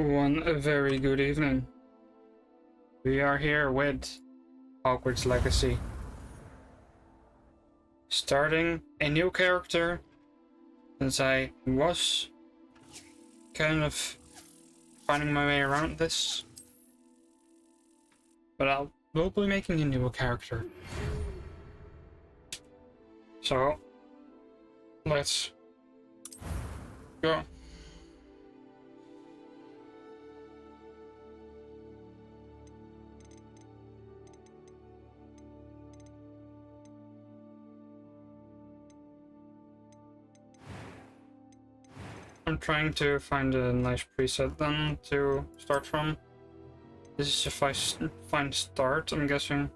One very good evening. We are here with Hogwarts Legacy. Starting a new character, since I was kind of finding my way around this. But we'll be making a new character. So, let's go. I'm trying to find a nice preset then to start from. This is if I find start, I'm guessing.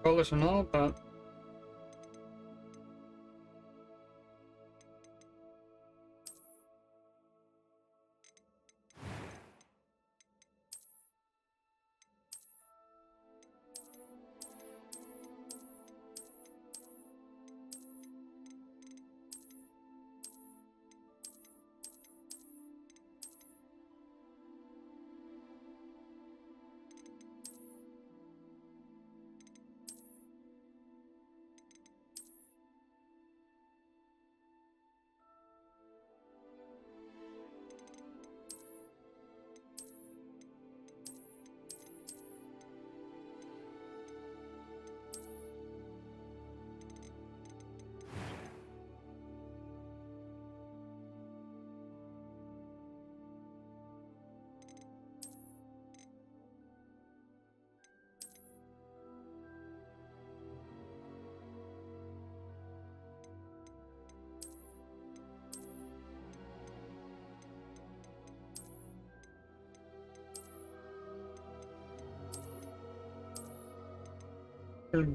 Colors and all, but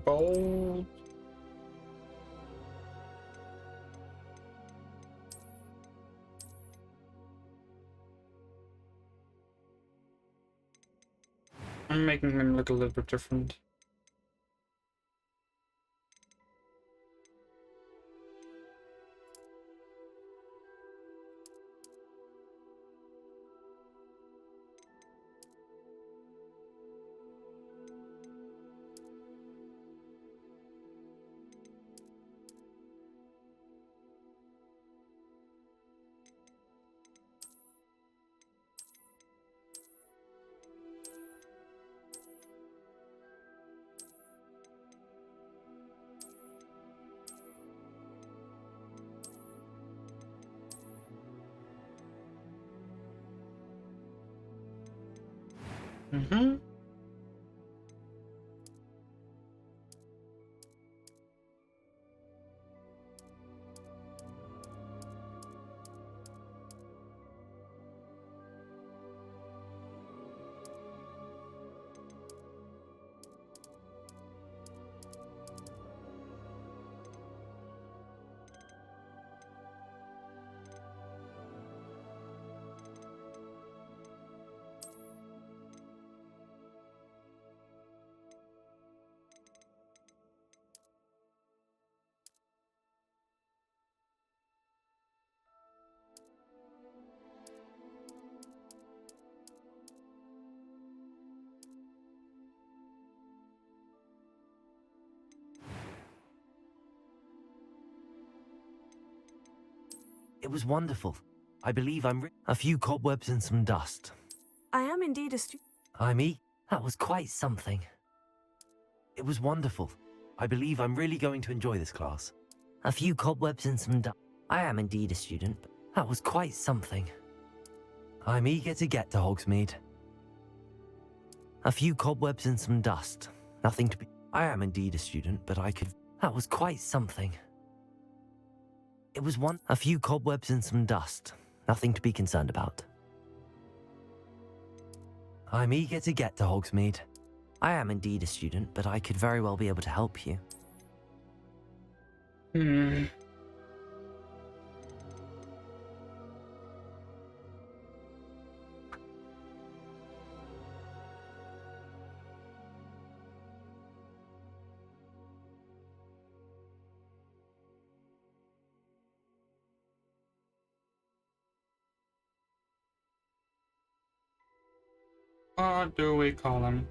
bold. I'm making him look a little bit different. Mm-hmm. It was wonderful. I believe a few cobwebs and some dust. I am indeed a student. That was quite something. It was wonderful. I believe I'm really going to enjoy this class. A few cobwebs and some dust. I am indeed a student. That was quite something. I'm eager to get to Hogsmeade. A few cobwebs and some dust. Nothing to be... I am indeed a student, but I could... That was quite something. It was a few cobwebs and some dust. Nothing to be concerned about. I'm eager to get to Hogsmeade. I am indeed a student, but I could very well be able to help you. What do we call him?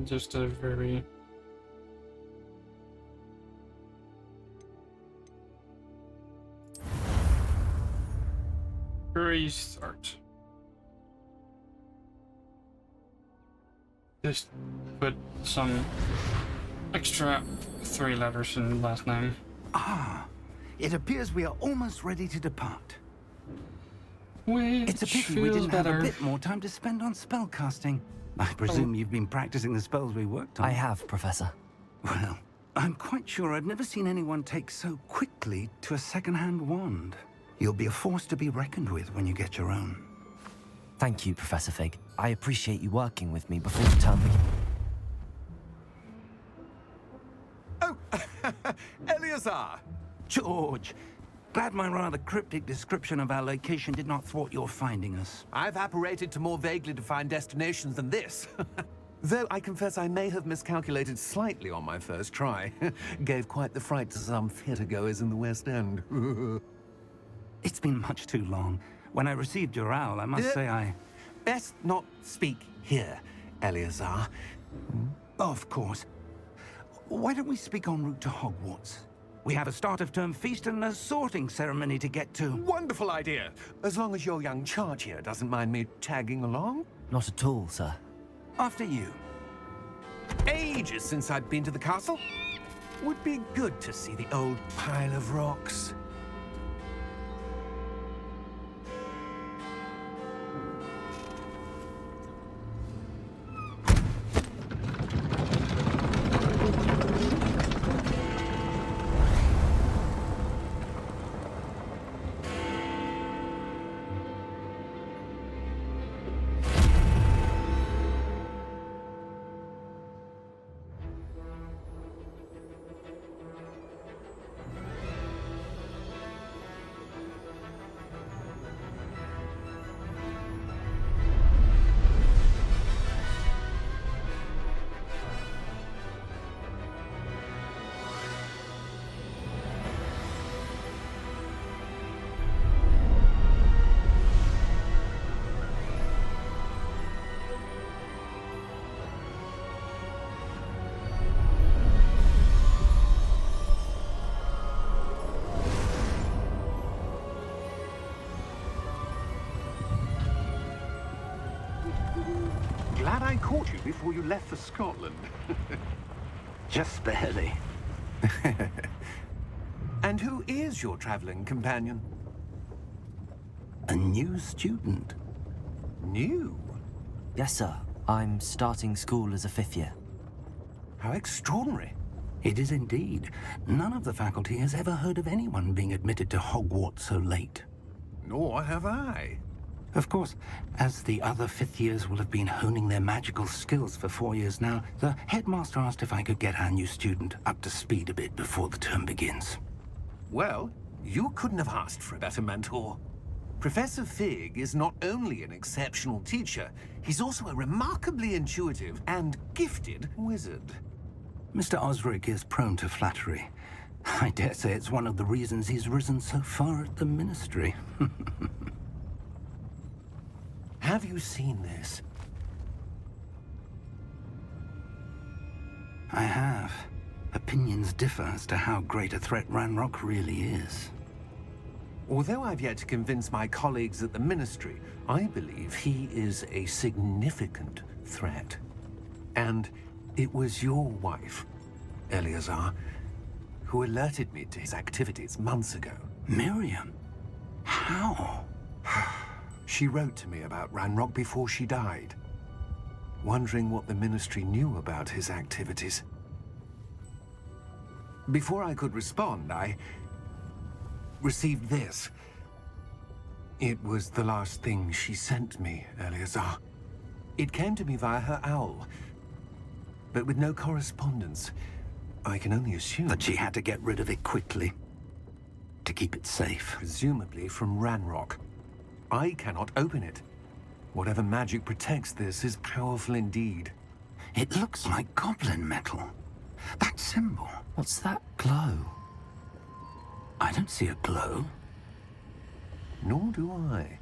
Just a very start. Just put some extra 3 letters in the last name. Ah, it appears we are almost ready to depart. Which It's a pity we feels didn't better. have a bit more time to spend on spellcasting. I presume you've been practicing the spells we worked on. I have, Professor. Well, I'm quite sure I've never seen anyone take so quickly to a second-hand wand. You'll be a force to be reckoned with when you get your own. Thank you, Professor Fig. I appreciate you working with me before the term begins. Oh, Eleazar! George, glad my rather cryptic description of our location did not thwart your finding us. I've apparated to more vaguely defined destinations than this. Though I confess I may have miscalculated slightly on my first try. Gave quite the fright to some theatre-goers in the West End. It's been much too long. When I received your owl, I must say I... Best not speak here, Eleazar. Of course. Why don't we speak en route to Hogwarts? We have a start-of-term feast and a sorting ceremony to get to. Wonderful idea! As long as your young charge here doesn't mind me tagging along. Not at all, sir. After you. Ages since I've been to the castle. Would be good to see the old pile of rocks. Glad I caught you before you left for Scotland. Just barely. And who is your traveling companion? A new student. New? Yes, sir. I'm starting school as a 5th year. How extraordinary. It is indeed. None of the faculty has ever heard of anyone being admitted to Hogwarts so late. Nor have I. Of course, as the other 5th years will have been honing their magical skills for 4 years now, the headmaster asked if I could get our new student up to speed a bit before the term begins. Well, you couldn't have asked for a better mentor. Professor Fig is not only an exceptional teacher, he's also a remarkably intuitive and gifted wizard. Mr. Osric is prone to flattery. I dare say it's one of the reasons he's risen so far at the Ministry. Have you seen this? I have. Opinions differ as to how great a threat Ranrock really is. Although I've yet to convince my colleagues at the Ministry, I believe he is a significant threat. And it was your wife, Eleazar, who alerted me to his activities months ago. Miriam? How? She wrote to me about Ranrock before she died, wondering what the Ministry knew about his activities. Before I could respond, I received this. It was the last thing she sent me, Eleazar. It came to me via her owl, but with no correspondence. I can only assume That she had to get rid of it quickly. To keep it safe. presumably from Ranrock. I cannot open it. Whatever magic protects this is powerful indeed. It looks like goblin metal. That symbol. What's that glow? I don't see a glow. Nor do I.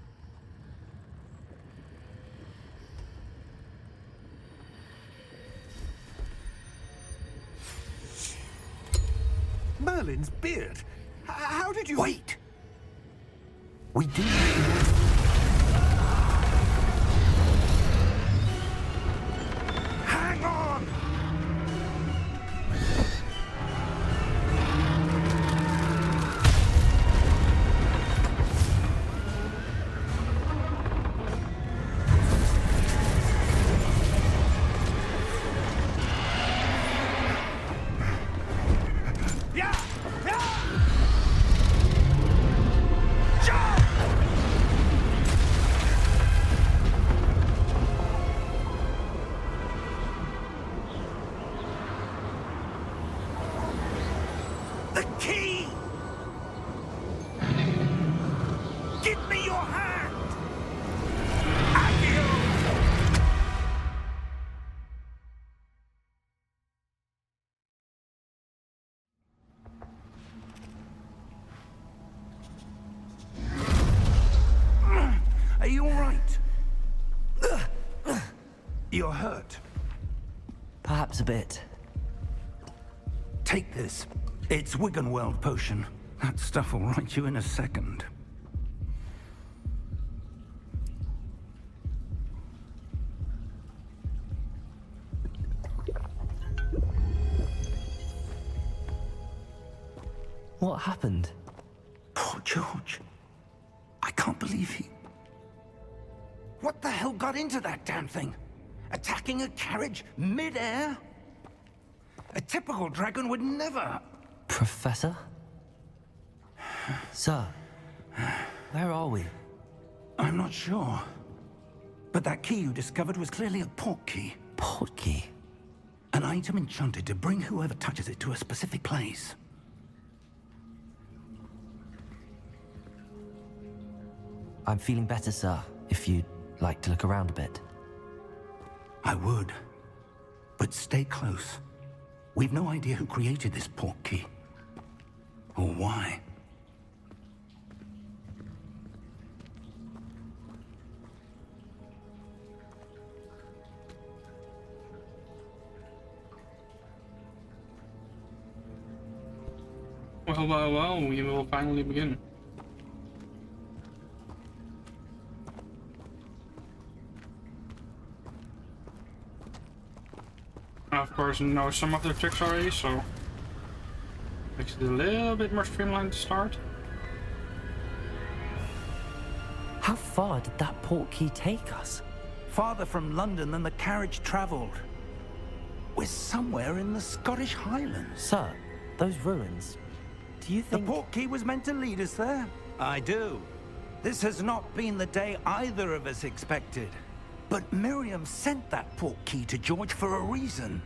Merlin's beard. How did you... Wait! We do. Hang on! Yeah! Yeah! Jump! The key! Give me your hand! Accio! Are you all right? You're hurt. Perhaps a bit. Take this. It's Wiggenweld potion. That stuff will right you in a second. What happened? Poor George. I can't believe he... What the hell got into that damn thing? Attacking a carriage mid-air? A typical dragon would never... Professor? Sir, where are we? I'm not sure. But that key you discovered was clearly a port key. Portkey? An item enchanted to bring whoever touches it to a specific place. I'm feeling better, sir, if you'd like to look around a bit. I would. But stay close. We've no idea who created this port key. Or why. Well, we will finally begin. I of course know some of the tricks already, so makes it a little bit more streamlined to start. How far did that portkey take us? Farther from London than the carriage travelled. We're somewhere in the Scottish Highlands. Sir, those ruins. Do you The think... portkey was meant to lead us there? I do. This has not been the day either of us expected. But Miriam sent that portkey to George for a reason.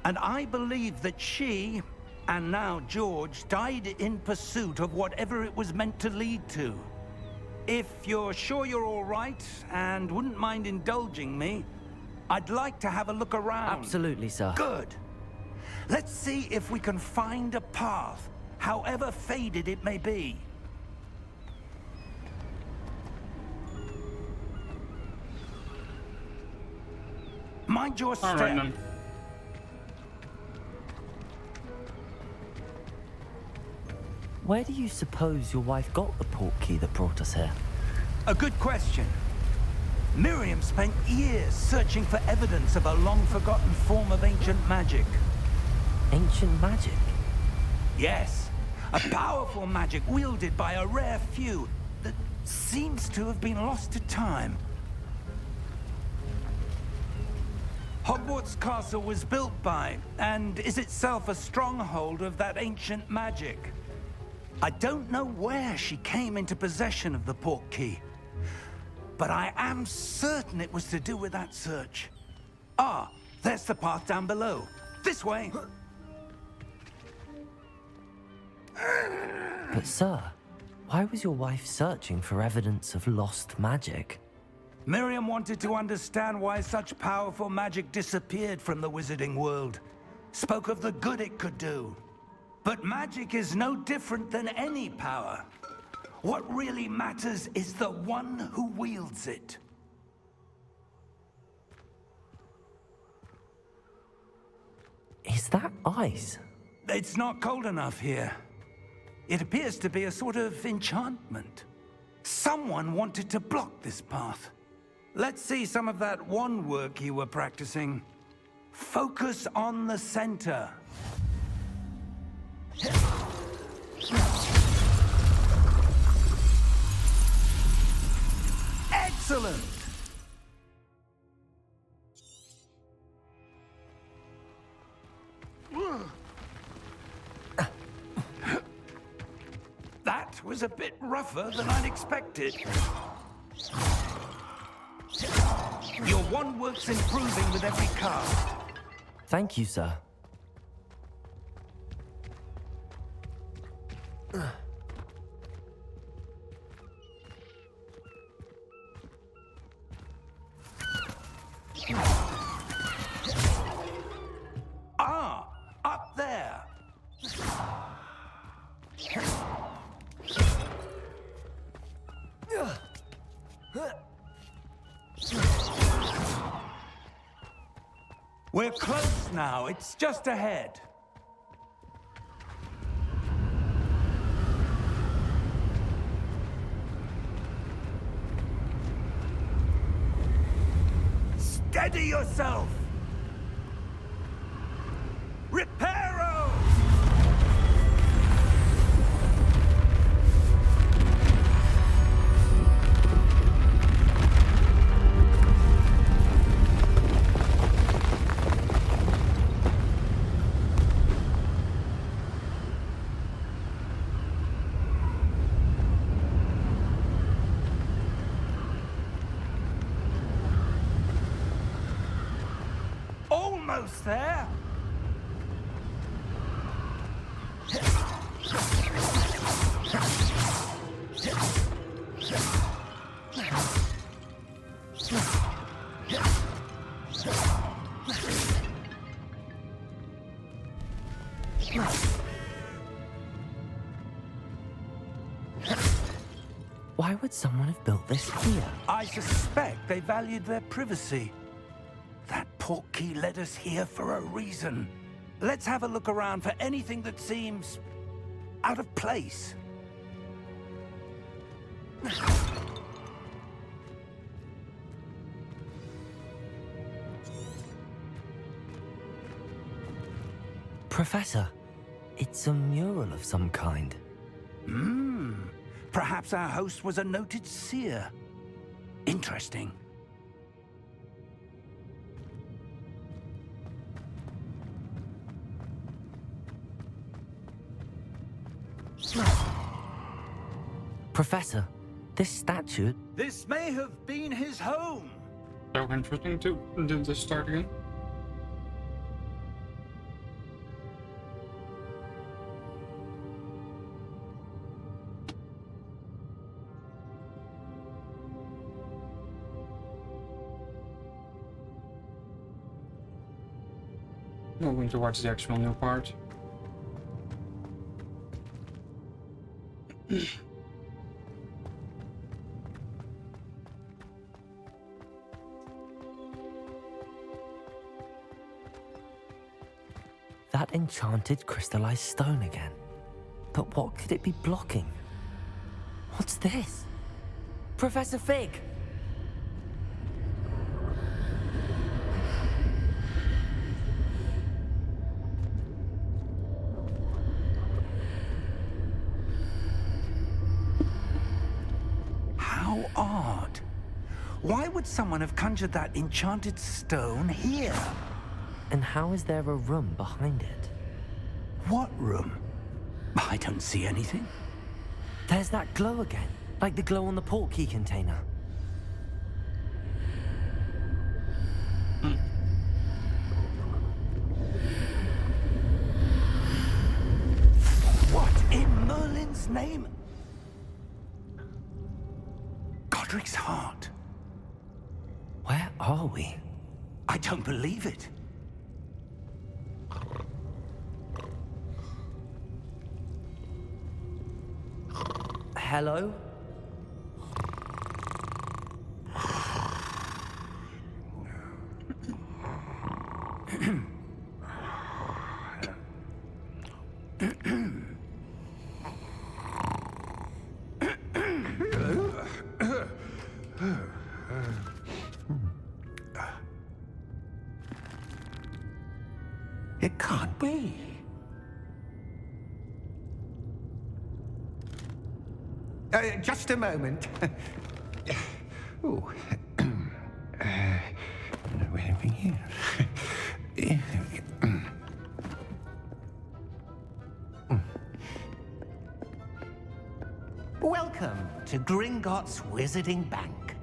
And I believe that she, and now George, died in pursuit of whatever it was meant to lead to. If you're sure you're all right, and wouldn't mind indulging me, I'd like to have a look around. Absolutely, sir. Good. Let's see if we can find a path, however faded it may be. Mind your step. All right then. Where do you suppose your wife got the portkey that brought us here? A good question. Miriam spent years searching for evidence of a long-forgotten form of ancient magic. Ancient magic? Yes, a powerful magic wielded by a rare few that seems to have been lost to time. Hogwarts Castle was built by, and is itself a stronghold of that ancient magic. I don't know where she came into possession of the portkey, but I am certain it was to do with that search. Ah, there's the path down below. This way. But sir, why was your wife searching for evidence of lost magic? Miriam wanted to understand why such powerful magic disappeared from the wizarding world. Spoke of the good it could do. But magic is no different than any power. What really matters is the one who wields it. Is that ice? It's not cold enough here. It appears to be a sort of enchantment. Someone wanted to block this path. Let's see some of that wand work you were practicing. Focus on the center. Excellent! That was a bit rougher than I'd expected. Your wand work's improving with every cast. Thank you, sir. Ah, up there. We're close now. It's just ahead. Steady yourself! Reparo! Almost there. Why would someone have built this here? I suspect they valued their privacy. That portkey led us here for a reason. Let's have a look around for anything that seems out of place. Professor, it's a mural of some kind. Perhaps our host was a noted seer. Interesting. Professor, this statue... This may have been his home. So interesting to do this start again. Moving towards the actual new part. That enchanted crystallized stone again. But what could it be blocking? What's this? Professor Fig! How odd. Why would someone have conjured that enchanted stone here? And how is there a room behind it? What room? I don't see anything. There's that glow again, like the glow on the portkey container. What in Merlin's name? Godric's heart. Where are we? I don't believe it. Hello? It can't be. Just a moment. Oh. Wait over here. Welcome to Gringotts Wizarding Bank.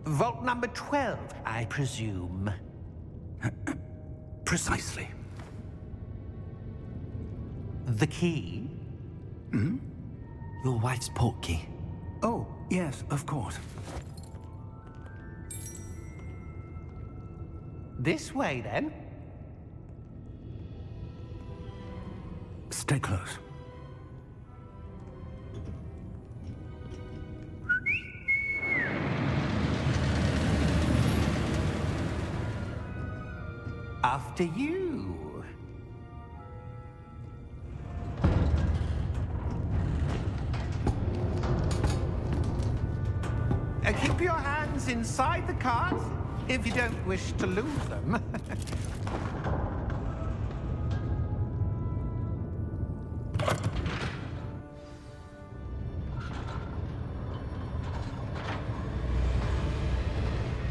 Vault number 12, I presume. Precisely. The key? Your wife's portkey. Oh, yes, of course. This way, then. Stay close. After you. Keep your hands inside the cart if you don't wish to lose them.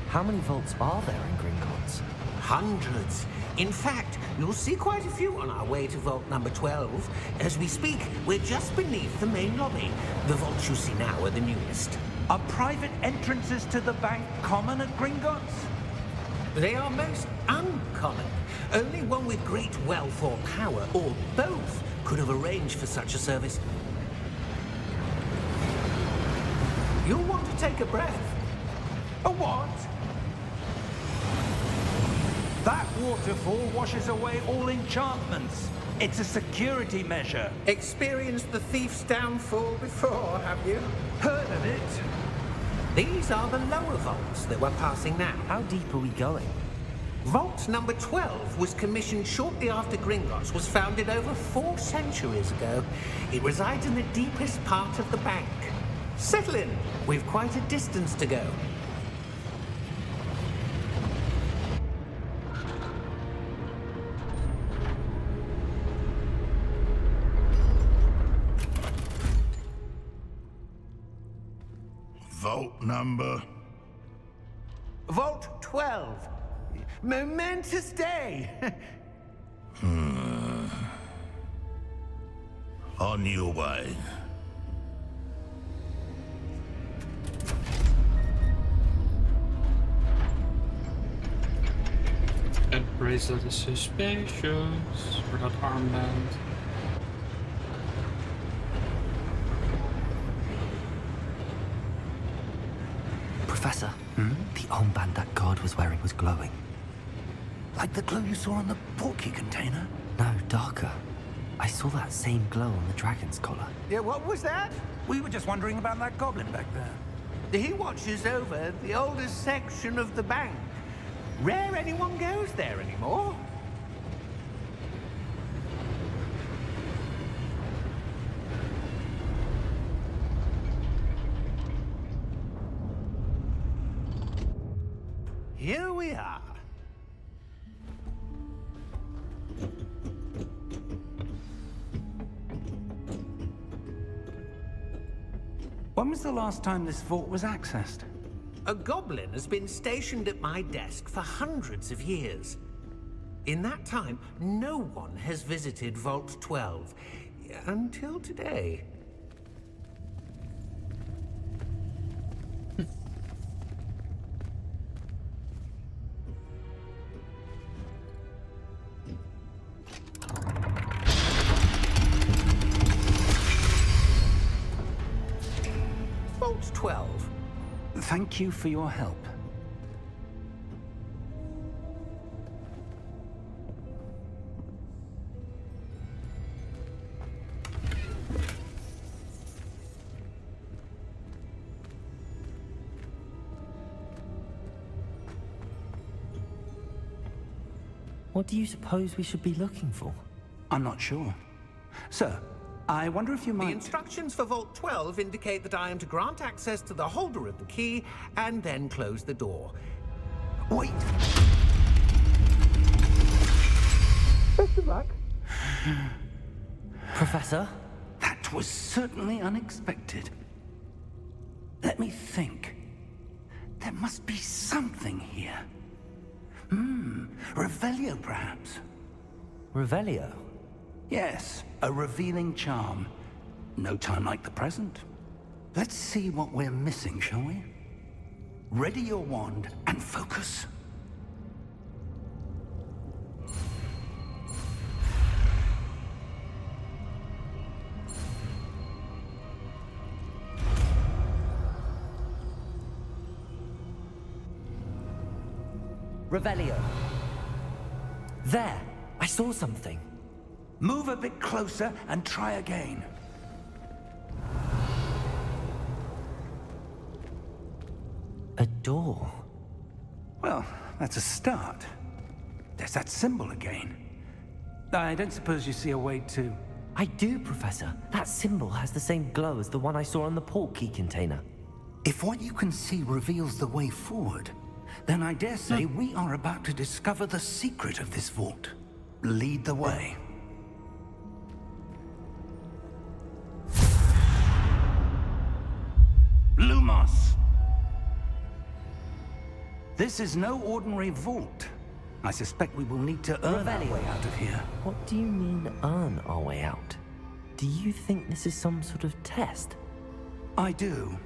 How many vaults are there in Gringotts? Hundreds. In fact, you'll see quite a few on our way to vault number 12. As we speak, we're just beneath the main lobby. The vaults you see now are the newest. Are private entrances to the bank common at Gringotts? They are most uncommon. Only one with great wealth or power, or both, could have arranged for such a service. You'll want to take a breath. A what? That waterfall washes away all enchantments. It's a security measure. Experienced the thief's downfall before, have you? Heard of it? These are the lower vaults that we're passing now. How deep are we going? Vault number 12 was commissioned shortly after Gringotts was founded over 4 centuries ago. It resides in the deepest part of the bank. Settle in. We've quite a distance to go. Vault number? Vault 12. Momentous day. On your way. That bracelet is suspicious. Or that armband. Professor, the armband that guard was wearing was glowing. Like the glow you saw on the portkey container? No, darker. I saw that same glow on the dragon's collar. Yeah, what was that? We were just wondering about that goblin back there. He watches over the oldest section of the bank. Rare anyone goes there anymore. Here we are. When was the last time this vault was accessed? A goblin has been stationed at my desk for hundreds of years. In that time, no one has visited Vault 12 until today. Vault 12. Thank you for your help. What do you suppose we should be looking for? I'm not sure. Sir, I wonder if you The might... instructions for Vault 12 indicate that I am to grant access to the holder of the key and then close the door. Wait! Best of luck. Professor? That was certainly unexpected. Let me think. There must be something here. Revelio, perhaps? Revelio? Yes, a revealing charm. No time like the present. Let's see what we're missing, shall we? Ready your wand and focus. Revelio. There! I saw something. Move a bit closer and try again. A door. Well, that's a start. There's that symbol again. I don't suppose you see a way to... I do, Professor. That symbol has the same glow as the one I saw on the portkey container. If what you can see reveals the way forward, then I dare say we are about to discover the secret of this vault. Lead the way. Lumos! This is no ordinary vault. I suspect we will need to earn our way out of here. What do you mean, earn our way out? Do you think this is some sort of test? I do.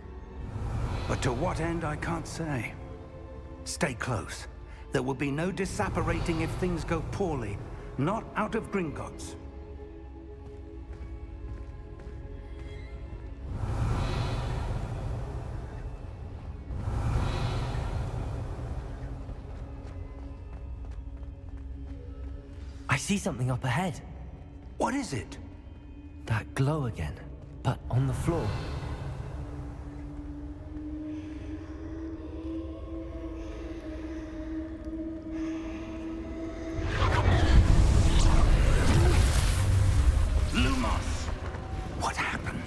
But to what end, I can't say. Stay close. There will be no disapparating if things go poorly. Not out of Gringotts. I see something up ahead. What is it? That glow again, but on the floor. Lumos! What happened?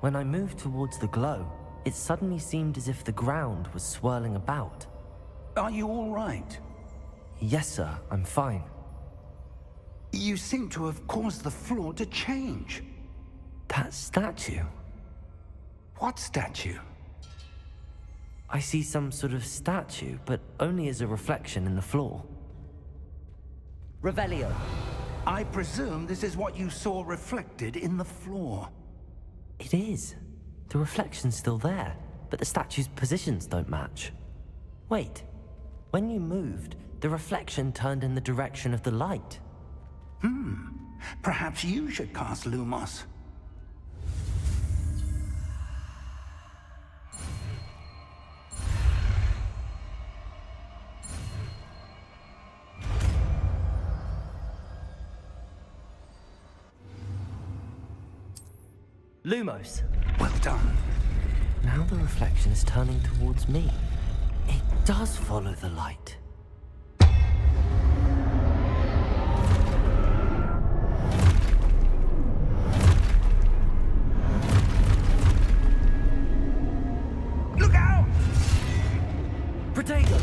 When I moved towards the glow, it suddenly seemed as if the ground was swirling about. Are you all right? Yes, sir, I'm fine. You seem to have caused the floor to change. That statue? What statue? I see some sort of statue, but only as a reflection in the floor. Revelio. I presume this is what you saw reflected in the floor. It is. The reflection's still there, but the statue's positions don't match. Wait. When you moved, the reflection turned in the direction of the light. Perhaps you should cast Lumos. Lumos. Well done. Now the reflection is turning towards me. It does follow the light. Look out! Protego!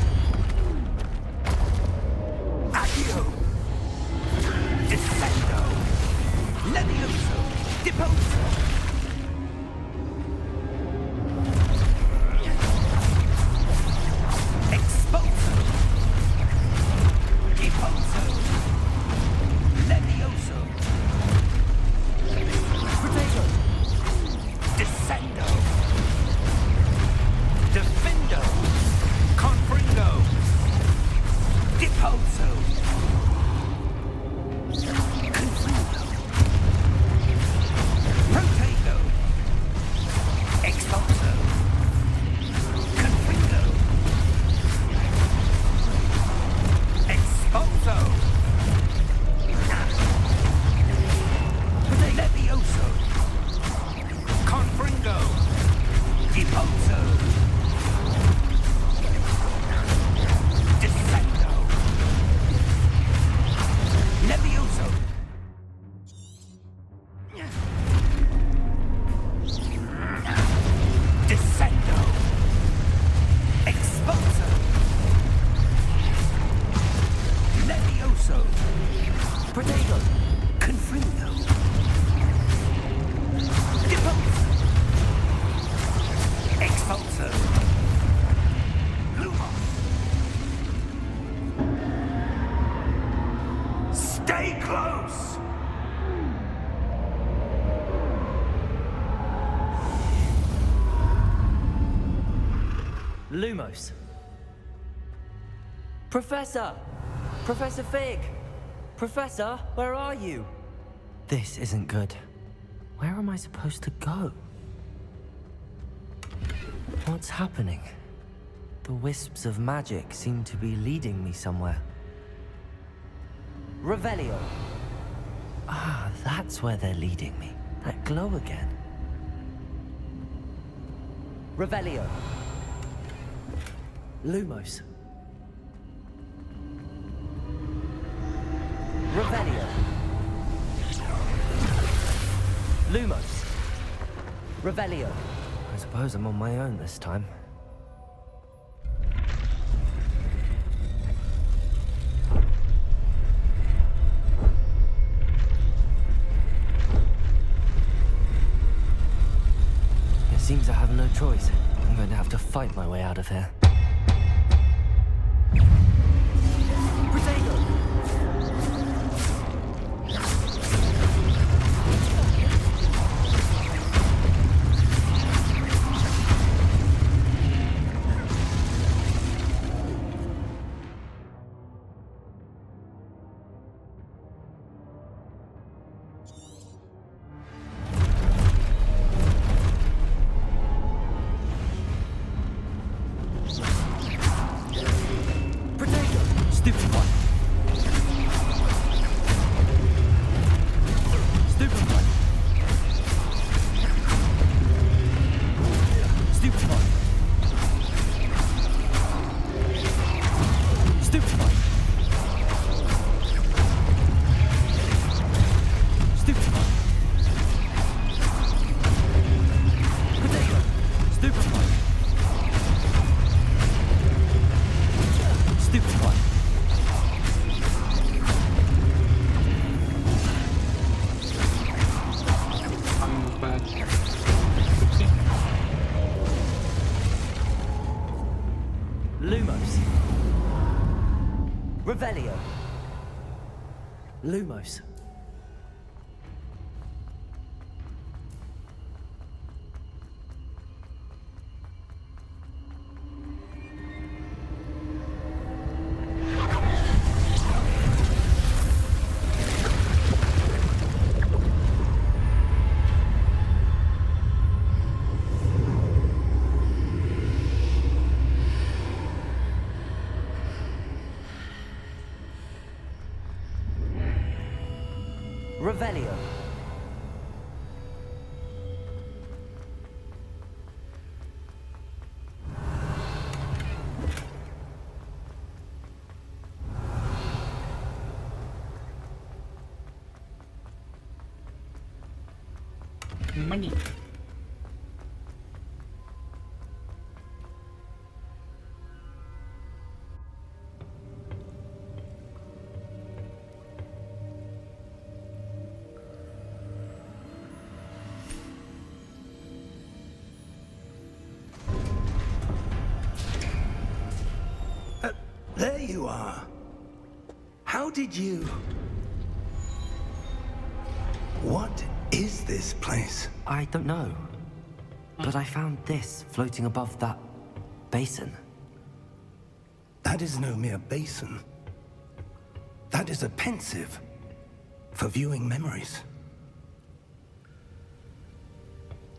Accio! Descendo! Levioso! Deposo! Exposo! Deposo! Levioso! Protego! Descendo! Defendo! Confringo! Deposo! Confringo! Protego! Expulso! Confringo! Expulso! Levioso! Confringo! Deposo! Descendo! Levioso! Descendo! Expulso! Levioso! Protego! Confringo! Deposo! Expulso! Lumos! Stay close! Lumos. Professor! Professor Fig! Professor, where are you? This isn't good. Where am I supposed to go? What's happening? The wisps of magic seem to be leading me somewhere. Revelio. Ah, that's where they're leading me. That glow again. Revelio. Lumos. Revelio. Lumos. Revelio. I suppose I'm on my own this time. It seems I have no choice. I'm going to have to fight my way out of here. Protego! Lumos. Revelio. Lumos. Revelio. Money. There you are. How did you... What is this place? I don't know. But I found this floating above that basin. That is no mere basin. That is a pensive for viewing memories.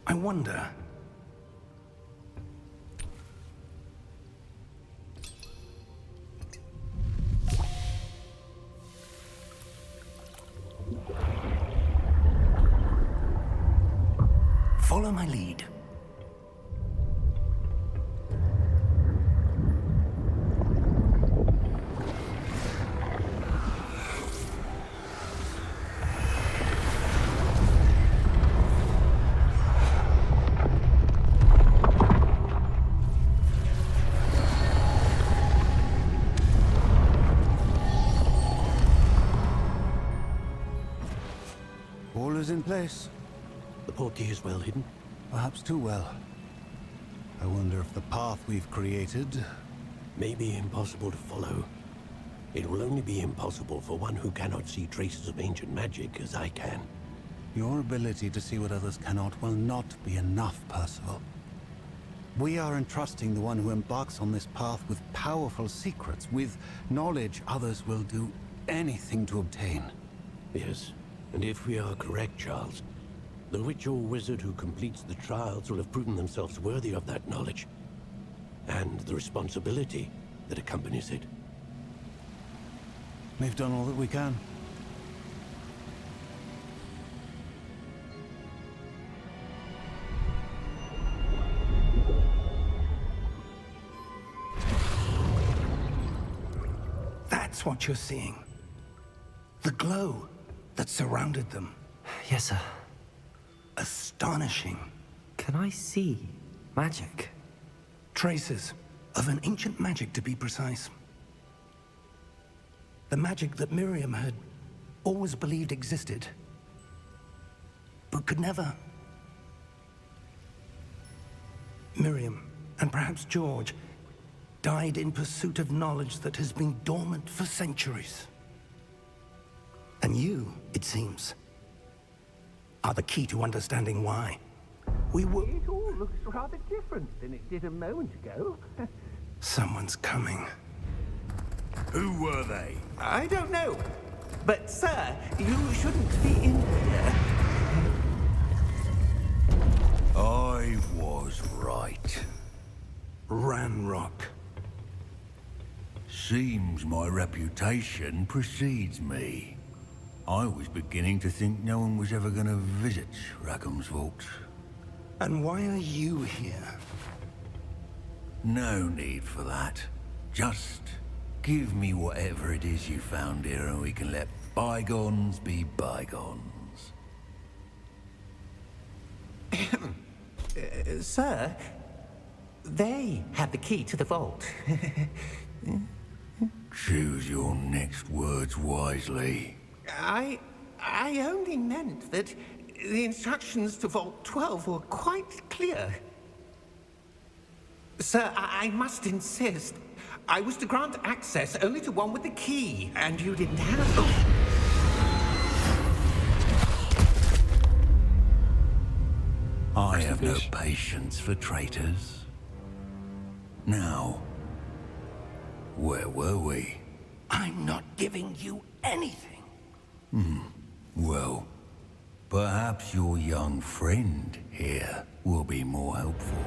I wonder... Follow my lead. All is in place. The portkey is well hidden. Perhaps too well. I wonder if the path we've created... May be impossible to follow. It will only be impossible for one who cannot see traces of ancient magic as I can. Your ability to see what others cannot will not be enough, Percival. We are entrusting the one who embarks on this path with powerful secrets, with knowledge others will do anything to obtain. Yes, and if we are correct, Charles, the witch or wizard who completes the trials will have proven themselves worthy of that knowledge, and the responsibility that accompanies it. We've done all that we can. That's what you're seeing. The glow that surrounded them. Yes, sir. Astonishing. Can I see magic? Traces of an ancient magic, to be precise. The magic that Miriam had always believed existed, but could never. Miriam, and perhaps George, died in pursuit of knowledge that has been dormant for centuries. And you, it seems, are the key to understanding why. We were... It all looks rather different than it did a moment ago. Someone's coming. Who were they? I don't know. But, sir, you shouldn't be in here. I was right. Ranrock. Seems my reputation precedes me. I was beginning to think no one was ever going to visit Rackham's vault. And why are you here? No need for that. Just give me whatever it is you found here and we can let bygones be bygones. Sir, they have the key to the vault. Choose your next words wisely. I only meant that the instructions to Vault 12 were quite clear. Sir, I must insist. I was to grant access only to one with the key, and you didn't have... I have no patience for traitors. Now, where were we? I'm not giving you anything. Well, perhaps your young friend here will be more helpful.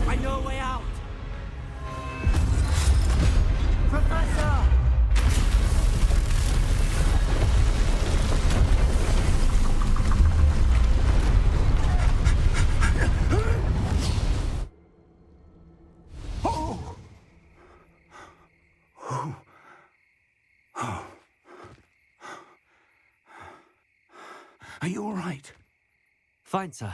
I know a way out. Professor! Are you all right? Fine, sir.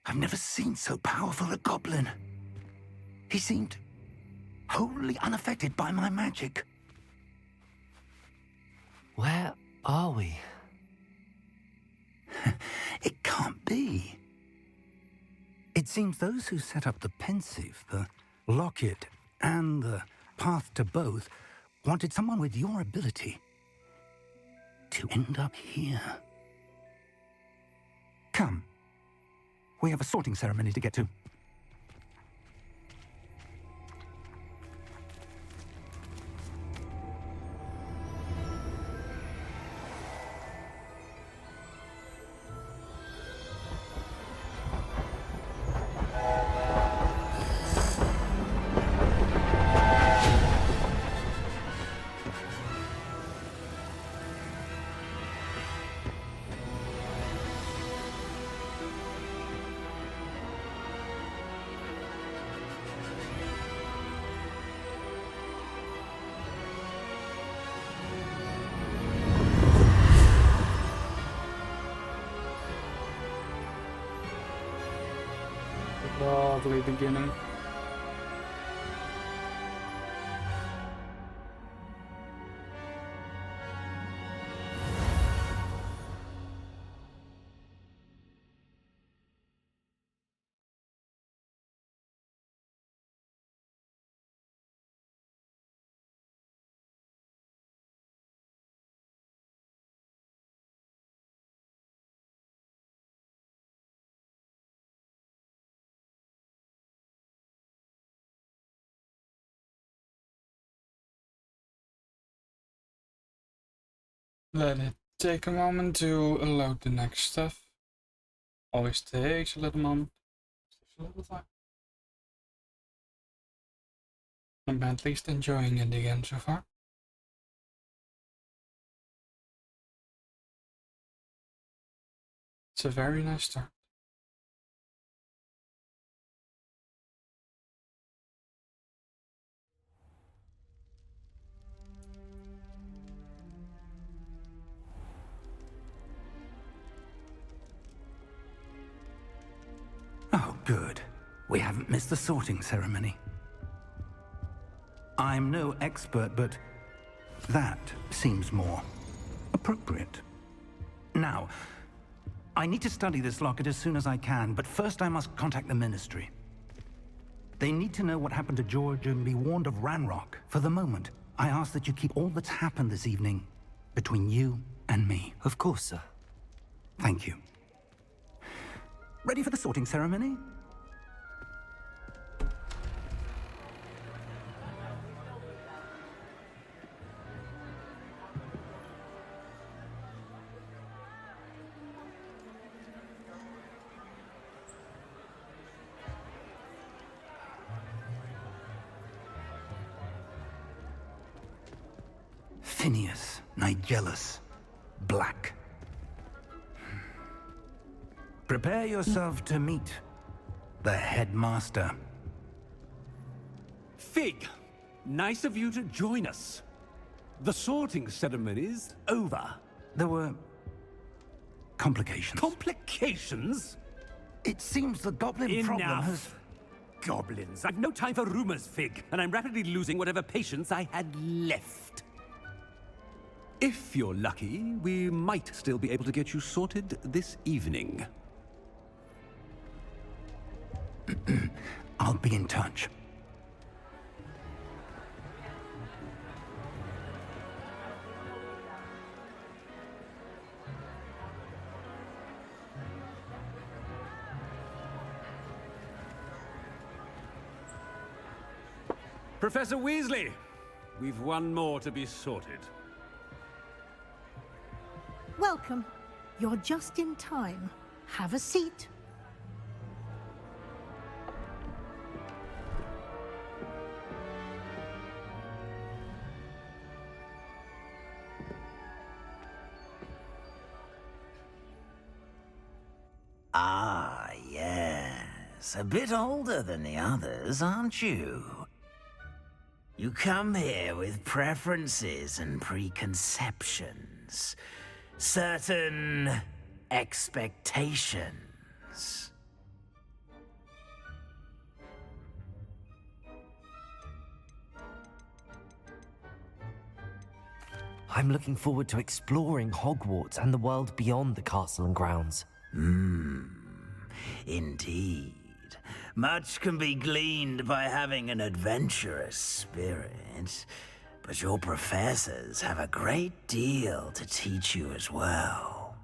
I've never seen so powerful a goblin. He seemed wholly unaffected by my magic. Where are we? It can't be. It seems those who set up the pensive, the locket, and the path to both wanted someone with your ability to end up here. Come. We have a sorting ceremony to get to. Lovely beginning. Let it take a moment to load the next stuff. Always takes a little moment. Takes a little time. I'm at least enjoying it again so far. It's a very nice start. Oh, good. We haven't missed the sorting ceremony. I'm no expert, but that seems more appropriate. Now, I need to study this locket as soon as I can, but first I must contact the Ministry. They need to know what happened to George and be warned of Ranrock. For the moment, I ask that you keep all that's happened this evening between you and me. Of course, sir. Thank you. Ready for the sorting ceremony? Phineas, Nigellus, Black. Prepare yourself to meet the headmaster. Fig, nice of you to join us. The sorting ceremony's over. There were complications. Complications? It seems the goblin problem has... Enough. Goblins. I've no time for rumors, Fig, and I'm rapidly losing whatever patience I had left. If you're lucky, we might still be able to get you sorted this evening. I'll be in touch. Professor Weasley, we've one more to be sorted. Welcome. You're just in time. Have a seat. Ah, yes. A bit older than the others, aren't you? You come here with preferences and preconceptions. Certain expectations. I'm looking forward to exploring Hogwarts and the world beyond the castle and grounds. Indeed. Much can be gleaned by having an adventurous spirit, but your professors have a great deal to teach you as well.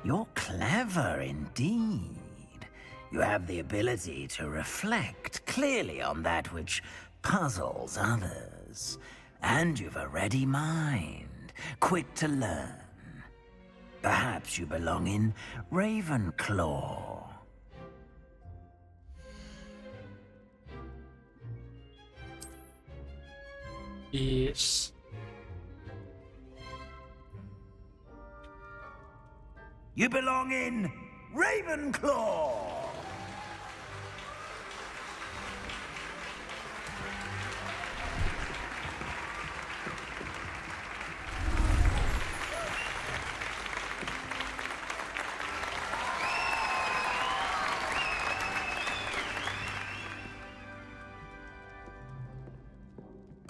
You're clever indeed. You have the ability to reflect clearly on that which puzzles others, and you've a ready mind, quick to learn. Perhaps you belong in Ravenclaw. Yes. You belong in Ravenclaw!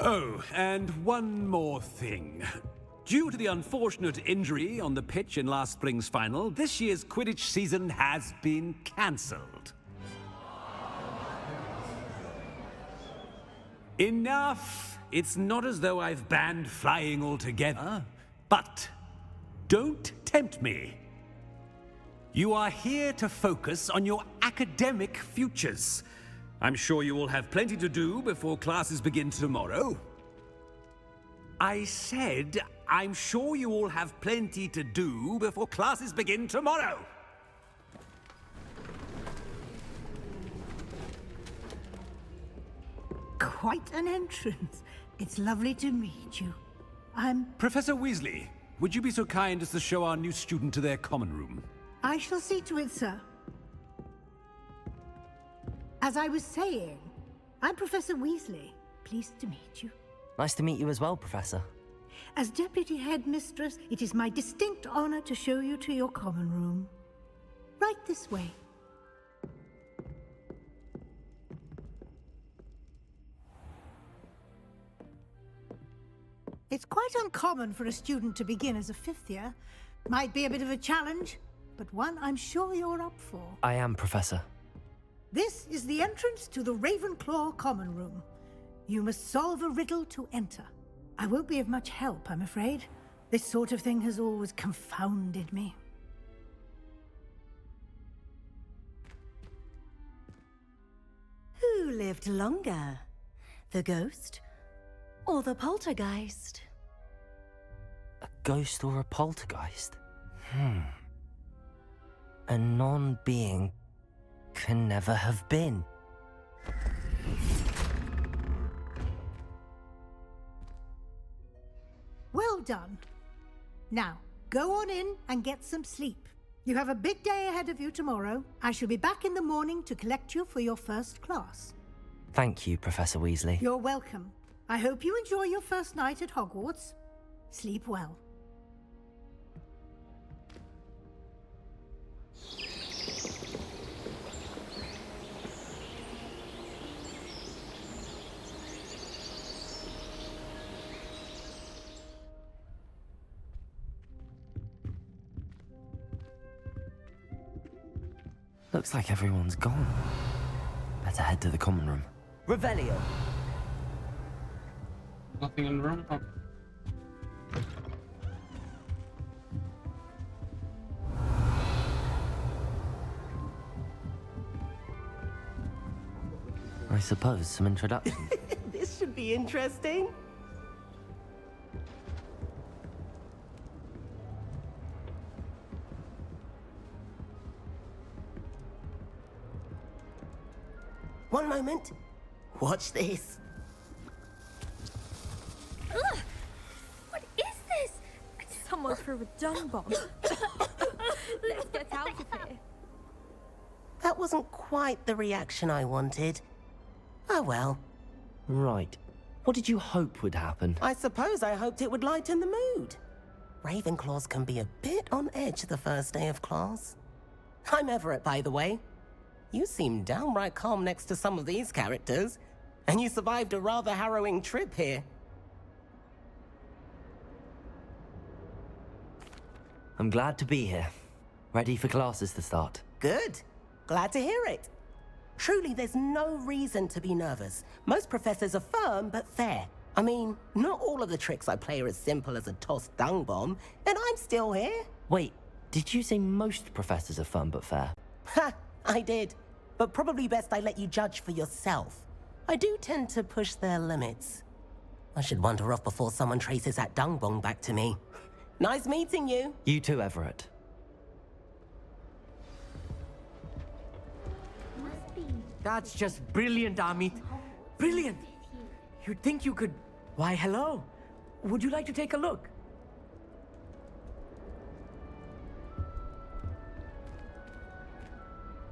Oh, and one more thing. Due to the unfortunate injury on the pitch in last spring's final, this year's Quidditch season has been cancelled. Enough! It's not as though I've banned flying altogether, but don't tempt me. You are here to focus on your academic futures. I'm sure you will have plenty to do before classes begin tomorrow. I said, I'm sure you all have plenty to do before classes begin tomorrow. Quite an entrance. It's lovely to meet you. Professor Weasley, would you be so kind as to show our new student to their common room? I shall see to it, sir. As I was saying, I'm Professor Weasley. Pleased to meet you. Nice to meet you as well, Professor. As Deputy Headmistress, it is my distinct honor to show you to your common room. Right this way. It's quite uncommon for a student to begin as a fifth year. Might be a bit of a challenge, but one I'm sure you're up for. I am, Professor. This is the entrance to the Ravenclaw common room. You must solve a riddle to enter. I won't be of much help, I'm afraid. This sort of thing has always confounded me. Who lived longer? The ghost or the poltergeist? A ghost or a poltergeist? A non-being can never have been. Well done. Now, go on in and get some sleep. You have a big day ahead of you tomorrow. I shall be back in the morning to collect you for your first class. Thank you, Professor Weasley. You're welcome. I hope you enjoy your first night at Hogwarts. Sleep well. Looks like everyone's gone. Better head to the common room. Revelio! Nothing in the room? Oh. I suppose some introduction. This should be interesting. One moment. Watch this. Ugh! What is this? Someone threw a dung bomb. Let's get out of here. That wasn't quite the reaction I wanted. Oh well. Right. What did you hope would happen? I suppose I hoped it would lighten the mood. Ravenclaws can be a bit on edge the first day of class. I'm Everett, by the way. You seem downright calm next to some of these characters, and you survived a rather harrowing trip here. I'm glad to be here. Ready for classes to start. Good. Glad to hear it. Truly, there's no reason to be nervous. Most professors are firm but fair. I mean, not all of the tricks I play are as simple as a tossed dung bomb, and I'm still here. Wait, did you say most professors are firm but fair? Ha! I did. But probably best I let you judge for yourself. I do tend to push their limits. I should wander off before someone traces that dung bomb back to me. Nice meeting you. You too, Everett. That's just brilliant, Amit. Brilliant! You'd think you could... Why, hello. Would you like to take a look?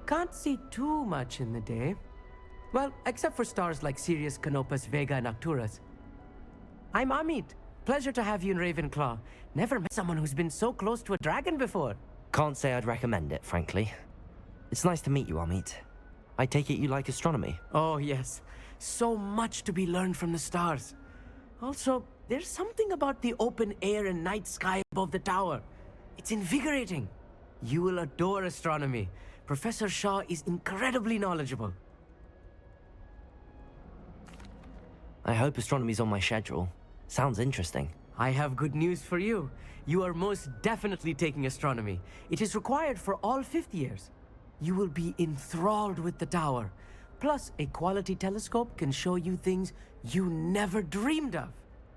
Can't see too much in the day. Well, except for stars like Sirius, Canopus, Vega, and Arcturus. I'm Amit. Pleasure to have you in Ravenclaw. Never met someone who's been so close to a dragon before. Can't say I'd recommend it, frankly. It's nice to meet you, Amit. I take it you like astronomy? Oh, yes. So much to be learned from the stars. Also, there's something about the open air and night sky above the tower. It's invigorating. You will adore astronomy. Professor Shaw is incredibly knowledgeable. I hope astronomy's on my schedule. Sounds interesting. I have good news for you. You are most definitely taking astronomy. It is required for all 5th years. You will be enthralled with the tower. Plus, a quality telescope can show you things you never dreamed of.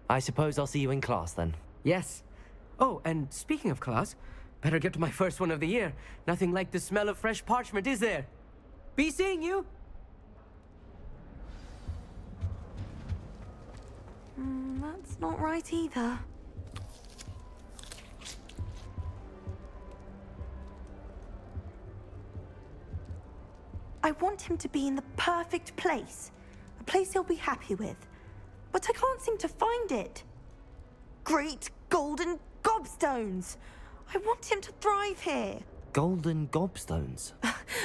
I suppose I'll see you in class then. Yes. Oh, and speaking of class, better get to my first one of the year. Nothing like the smell of fresh parchment, is there? Be seeing you! That's not right either. I want him to be in the perfect place. A place he'll be happy with. But I can't seem to find it. Great golden gobstones! I want him to thrive here. Golden gobstones?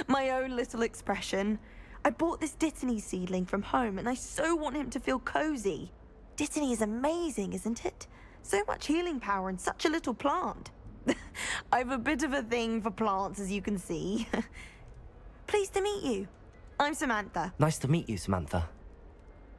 My own little expression. I bought this Dittany seedling from home and I so want him to feel cozy. Dittany is amazing, isn't it? So much healing power in such a little plant. I've a bit of a thing for plants, as you can see. Pleased to meet you. I'm Samantha. Nice to meet you, Samantha.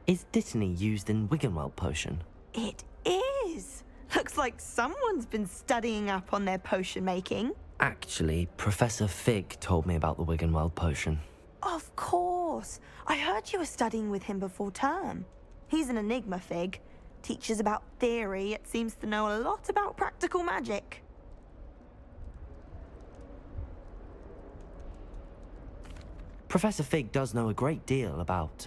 Is Dittany used in Wiggenweld potion? It is. Looks like someone's been studying up on their potion making. Actually, Professor Fig told me about the Wiggenweld potion. Of course. I heard you were studying with him before term. He's an enigma, Fig. Teaches about theory, yet seems to know a lot about practical magic. Professor Fig does know a great deal about,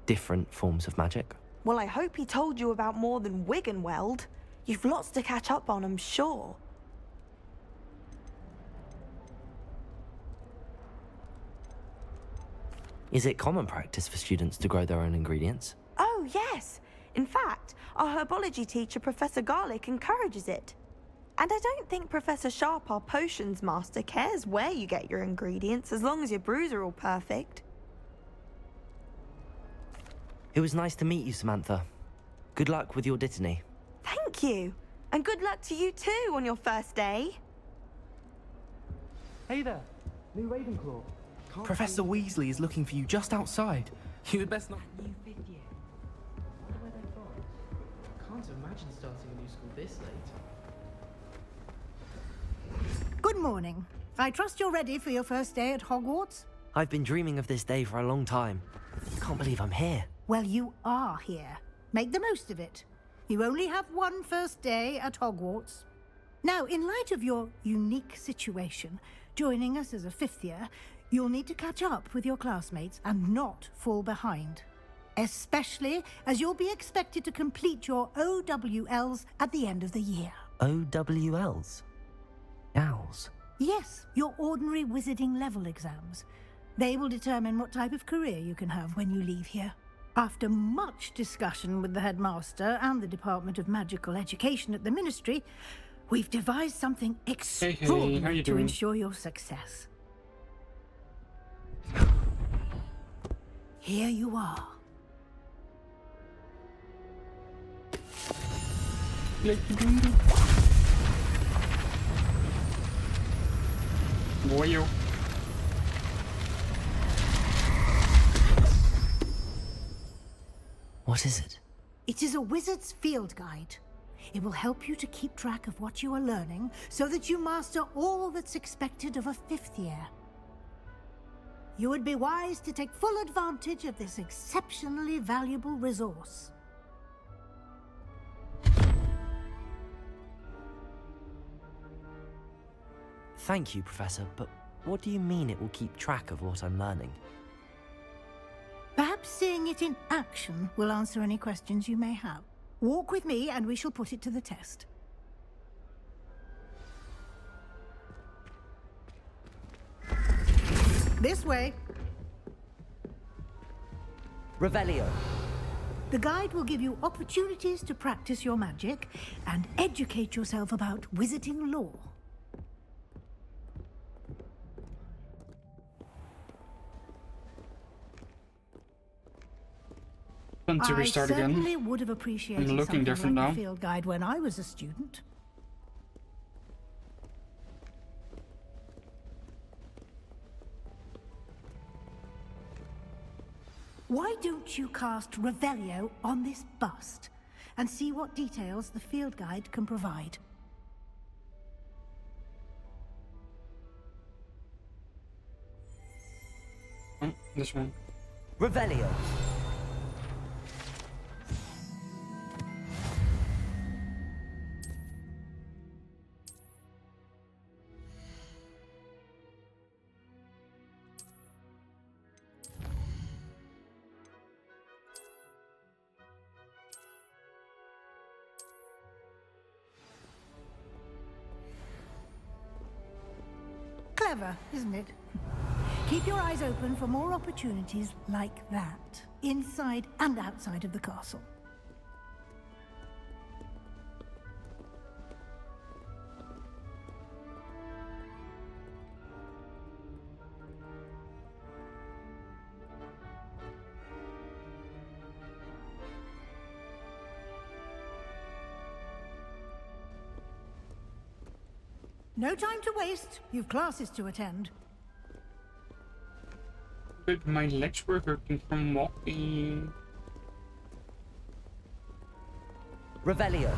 different forms of magic. Well, I hope he told you about more than Wiggenweld. You've lots to catch up on, I'm sure. Is it common practice for students to grow their own ingredients? Oh, yes. In fact, our herbology teacher, Professor Garlic, encourages it. And I don't think Professor Sharp, our potions master, cares where you get your ingredients as long as your brews are all perfect. It was nice to meet you, Samantha. Good luck with your dittany. Thank you. And good luck to you too on your first day. Hey there, new Ravenclaw. Professor Weasley is looking for you just outside. You had best not. New fifth year. Wonder where they've gone. Can't imagine starting a new school this late. Good morning. I trust you're ready for your first day at Hogwarts? I've been dreaming of this day for a long time. Can't believe I'm here. Well, you are here. Make the most of it. You only have one first day at Hogwarts. Now, in light of your unique situation, joining us as a fifth year, you'll need to catch up with your classmates and not fall behind. Especially as you'll be expected to complete your OWLs at the end of the year. OWLs? Owls? Yes, your ordinary wizarding level exams. They will determine what type of career you can have when you leave here. After much discussion with the headmaster and the Department of Magical Education at the Ministry, we've devised something extraordinary to ensure your success. Here you are. Boyo. What is it? It is a wizard's field guide. It will help you to keep track of what you are learning so that you master all that's expected of a fifth year. You would be wise to take full advantage of this exceptionally valuable resource. Thank you, Professor, but what do you mean it will keep track of what I'm learning? Perhaps seeing it in action will answer any questions you may have. Walk with me and we shall put it to the test. This way. Revelio. The guide will give you opportunities to practice your magic and educate yourself about wizarding lore. To restart I certainly again. would have appreciated I'm looking something different like now. the field guide when I was a student. Why don't you cast Revelio on this bust and see what details the field guide can provide? Oh, this one. Revelio. Clever, isn't it? Keep your eyes open for more opportunities like that, inside and outside of the castle. No time to waste. You've classes to attend. But my legs were hurting from walking. Revelio.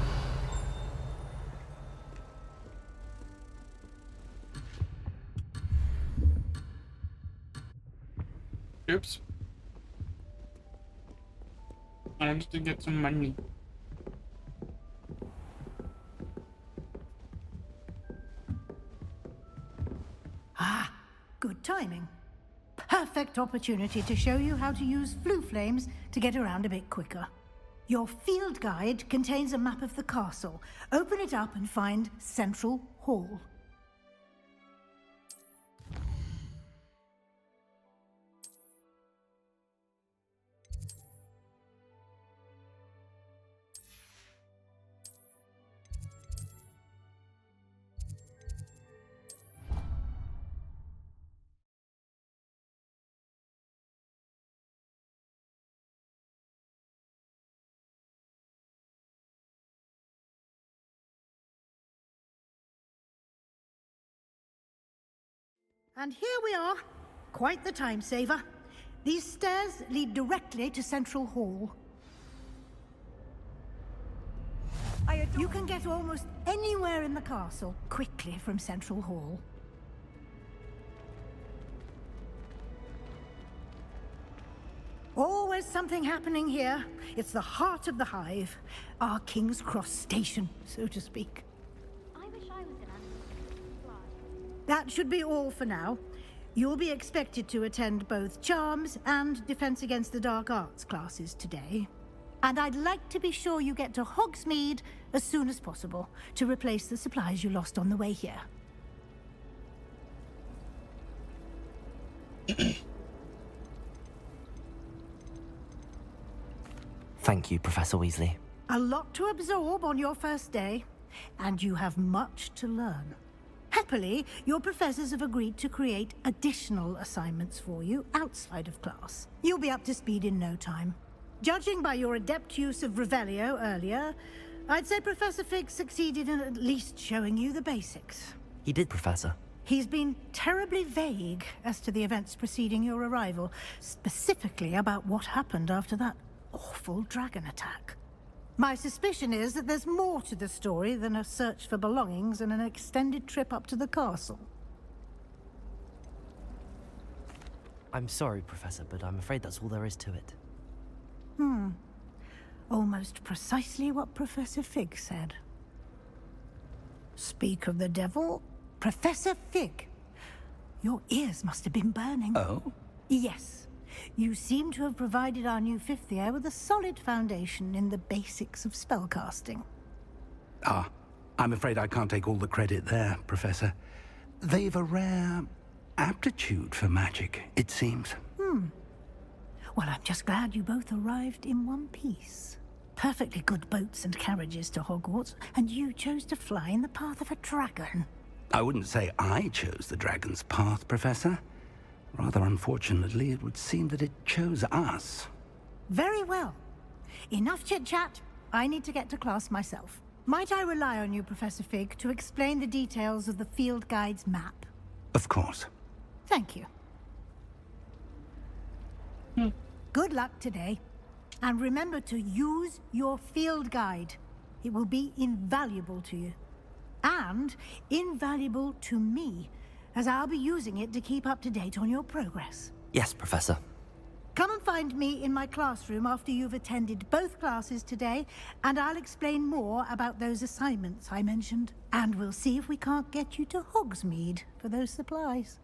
Oops. I wanted to get some money. Ah, good timing. Perfect opportunity to show you how to use flue flames to get around a bit quicker. Your field guide contains a map of the castle. Open it up and find Central Hall. And here we are. Quite the time saver. These stairs lead directly to Central Hall. You can get almost anywhere in the castle quickly from Central Hall. Always something happening here. It's the heart of the hive. Our King's Cross station, so to speak. That should be all for now. You'll be expected to attend both Charms and Defense Against the Dark Arts classes today. And I'd like to be sure you get to Hogsmeade as soon as possible to replace the supplies you lost on the way here. Thank you, Professor Weasley. A lot to absorb on your first day, and you have much to learn. Happily, your professors have agreed to create additional assignments for you outside of class. You'll be up to speed in no time. Judging by your adept use of Revelio earlier, I'd say Professor Fig succeeded in at least showing you the basics. He did, Professor. He's been terribly vague as to the events preceding your arrival, specifically about what happened after that awful dragon attack. My suspicion is that there's more to the story than a search for belongings and an extended trip up to the castle. I'm sorry, Professor, but I'm afraid that's all there is to it. Almost precisely what Professor Fig said. Speak of the devil, Professor Fig. Your ears must have been burning. Oh? Yes. You seem to have provided our new fifth year with a solid foundation in the basics of spellcasting. Ah, I'm afraid I can't take all the credit there, Professor. They've a rare aptitude for magic, it seems. Well, I'm just glad you both arrived in one piece. Perfectly good boats and carriages to Hogwarts, and you chose to fly in the path of a dragon. I wouldn't say I chose the dragon's path, Professor. Rather unfortunately, it would seem that it chose us. Very well. Enough chit-chat. I need to get to class myself. Might I rely on you, Professor Fig, to explain the details of the field guide's map? Of course. Thank you. Good luck today. And remember to use your field guide. It will be invaluable to you. And invaluable to me, as I'll be using it to keep up to date on your progress. Yes, Professor. Come and find me in my classroom after you've attended both classes today, and I'll explain more about those assignments I mentioned. And we'll see if we can't get you to Hogsmeade for those supplies.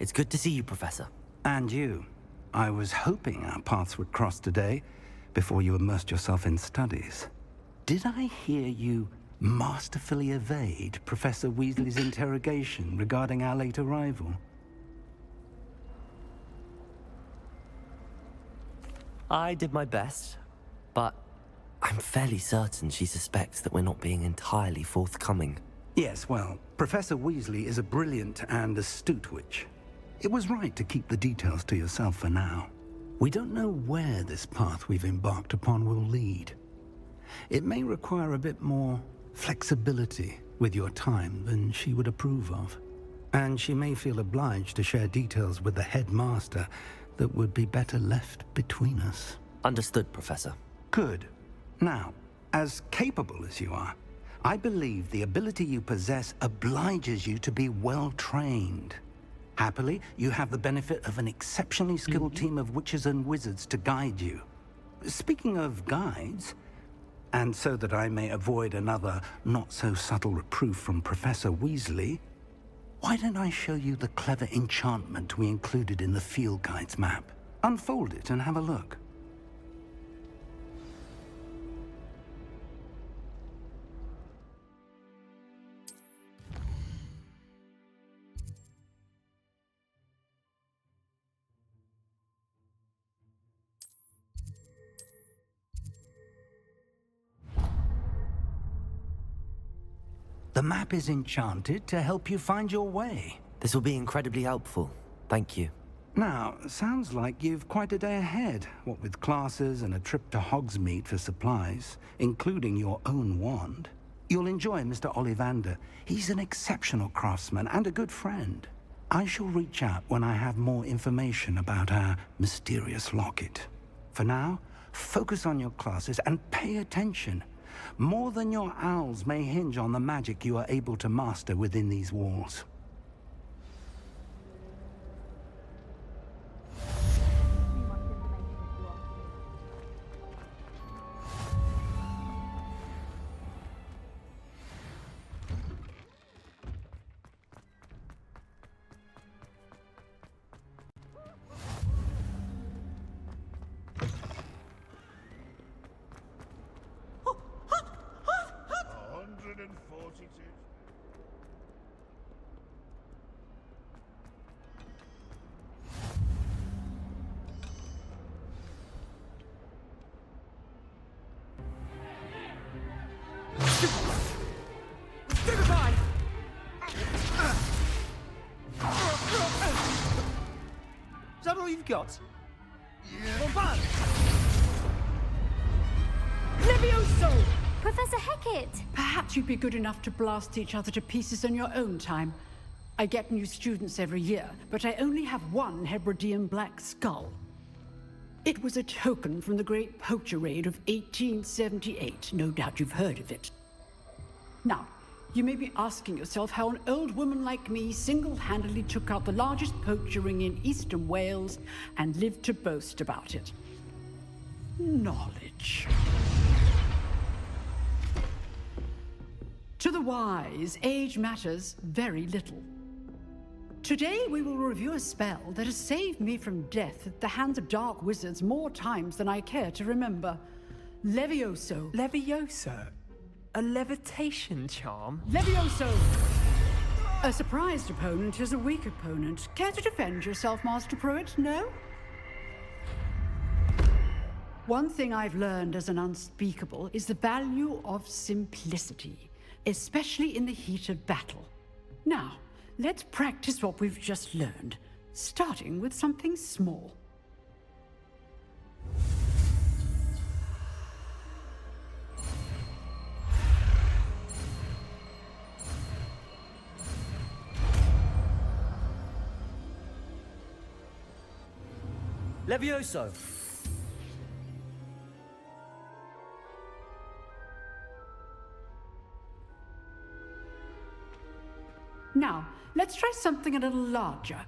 It's good to see you, Professor. And you. I was hoping our paths would cross today, before you immersed yourself in studies. Did I hear you masterfully evade Professor Weasley's interrogation regarding our late arrival? I did my best, but I'm fairly certain she suspects that we're not being entirely forthcoming. Yes, well, Professor Weasley is a brilliant and astute witch. It was right to keep the details to yourself for now. We don't know where this path we've embarked upon will lead. It may require a bit more flexibility with your time than she would approve of. And she may feel obliged to share details with the headmaster that would be better left between us. Understood, Professor. Good. Now, as capable as you are, I believe the ability you possess obliges you to be well trained. Happily, you have the benefit of an exceptionally skilled team of witches and wizards to guide you. Speaking of guides, and so that I may avoid another not-so-subtle reproof from Professor Weasley, Why don't I show you the clever enchantment we included in the field guide's map? Unfold it and have a look. The map is enchanted to help you find your way. This will be incredibly helpful. Thank you. Now, sounds like you've quite a day ahead, what with classes and a trip to Hogsmeade for supplies, including your own wand. You'll enjoy Mr. Ollivander. He's an exceptional craftsman and a good friend. I shall reach out when I have more information about our mysterious locket. For now, focus on your classes and pay attention. More than your owls may hinge on the magic you are able to master within these walls. Is that all you've got? Yeah. Levioso! Professor Hecat! Perhaps you'd be good enough to blast each other to pieces in your own time. I get new students every year, but I only have one Hebridean black skull. It was a token from the Great Poacher Raid of 1878. No doubt you've heard of it. Now, you may be asking yourself how an old woman like me single-handedly took out the largest poacher ring in eastern Wales and lived to boast about it. Knowledge. To the wise, age matters very little. Today we will review a spell that has saved me from death at the hands of dark wizards more times than I care to remember. Levioso. Levioso? A levitation charm? Levioso! A surprised opponent is a weak opponent. Care to defend yourself, Master Pruitt? No? One thing I've learned as an unspeakable is the value of simplicity, especially in the heat of battle. Now, let's practice what we've just learned, starting with something small. Levioso! Now, let's try something a little larger.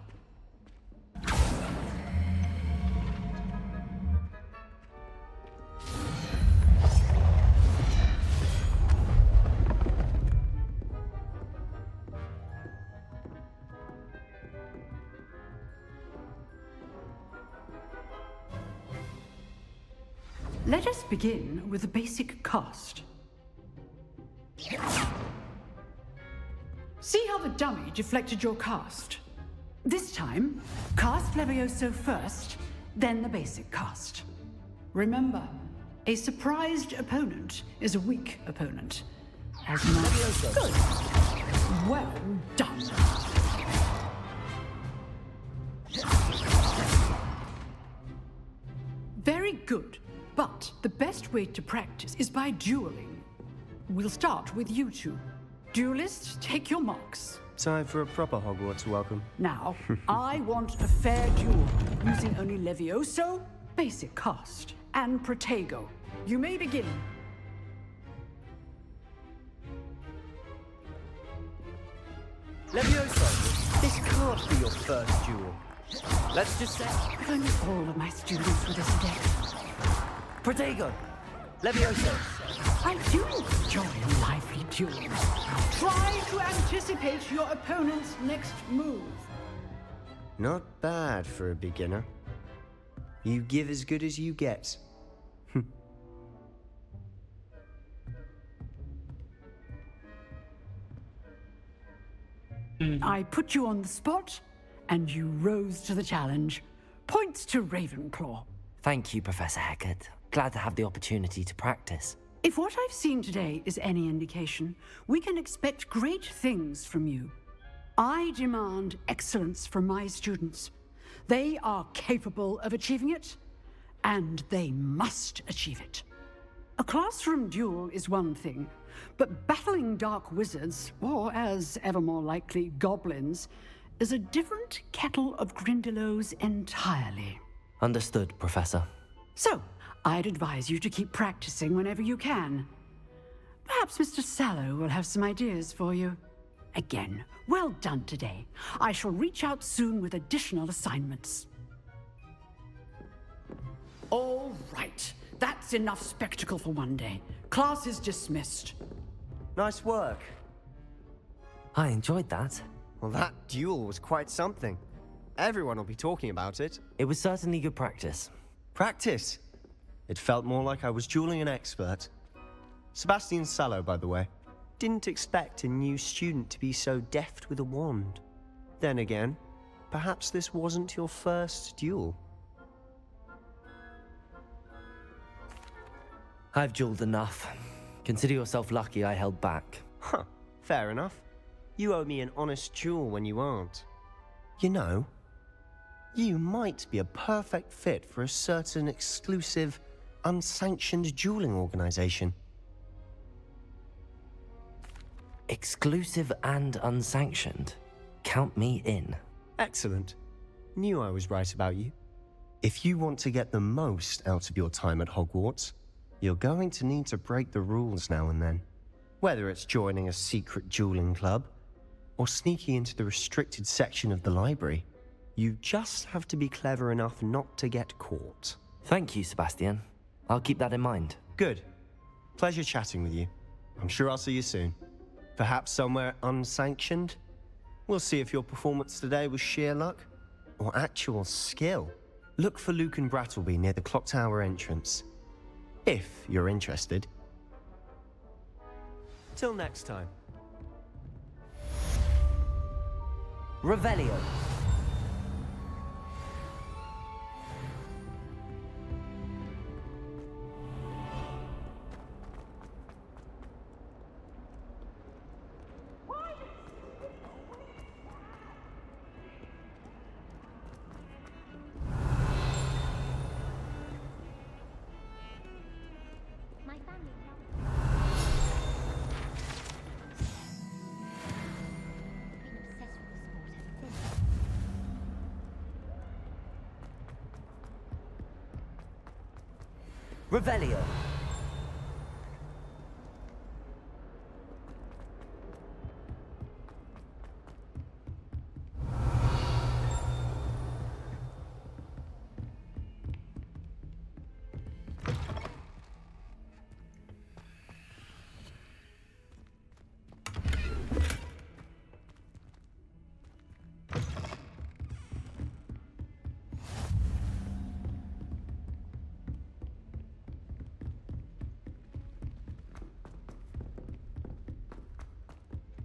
Let us begin with the basic cast. See how the dummy deflected your cast? This time, cast Levioso first, then the basic cast. Remember, a surprised opponent is a weak opponent. As much good. Well done. Very good. But the best way to practice is by dueling. We'll start with you two. Duelists, take your marks. Time for a proper Hogwarts welcome. Now, I want a fair duel, using only Levioso, basic cast, and Protego. You may begin. Levioso, this can't be your first duel. Let's just say... If only all of my students were this adept. Protego! Levioso! I do enjoy lively duels. Try to anticipate your opponent's next move. Not bad for a beginner. You give as good as you get. I put you on the spot, and you rose to the challenge. Points to Ravenclaw. Thank you, Professor Hecat. Glad to have the opportunity to practice. If what I've seen today is any indication, we can expect great things from you. I demand excellence from my students. They are capable of achieving it, and they must achieve it. A classroom duel is one thing, but battling dark wizards, or as ever more likely, goblins, is a different kettle of Grindylows entirely. Understood, Professor. So, I'd advise you to keep practicing whenever you can. Perhaps Mr. Sallow will have some ideas for you. Again, well done today. I shall reach out soon with additional assignments. All right. That's enough spectacle for one day. Class is dismissed. Nice work. I enjoyed that. Well, that duel was quite something. Everyone will be talking about it. It was certainly good practice. Practice? It felt more like I was dueling an expert. Sebastian Sallow, by the way. Didn't expect a new student to be so deft with a wand. Then again, perhaps this wasn't your first duel. I've dueled enough. Consider yourself lucky I held back. Huh, fair enough. You owe me an honest duel when you aren't. You know, you might be a perfect fit for a certain exclusive, unsanctioned dueling organization. Exclusive and unsanctioned? Count me in. Excellent. Knew I was right about you. If you want to get the most out of your time at Hogwarts, you're going to need to break the rules now and then. Whether it's joining a secret dueling club, or sneaking into the restricted section of the library, you just have to be clever enough not to get caught. Thank you, Sebastian. I'll keep that in mind. Good. Pleasure chatting with you. I'm sure I'll see you soon. Perhaps somewhere unsanctioned? We'll see if your performance today was sheer luck or actual skill. Look for Luke and Brattleby near the clock tower entrance, if you're interested. Till next time. Revelio. Revelio.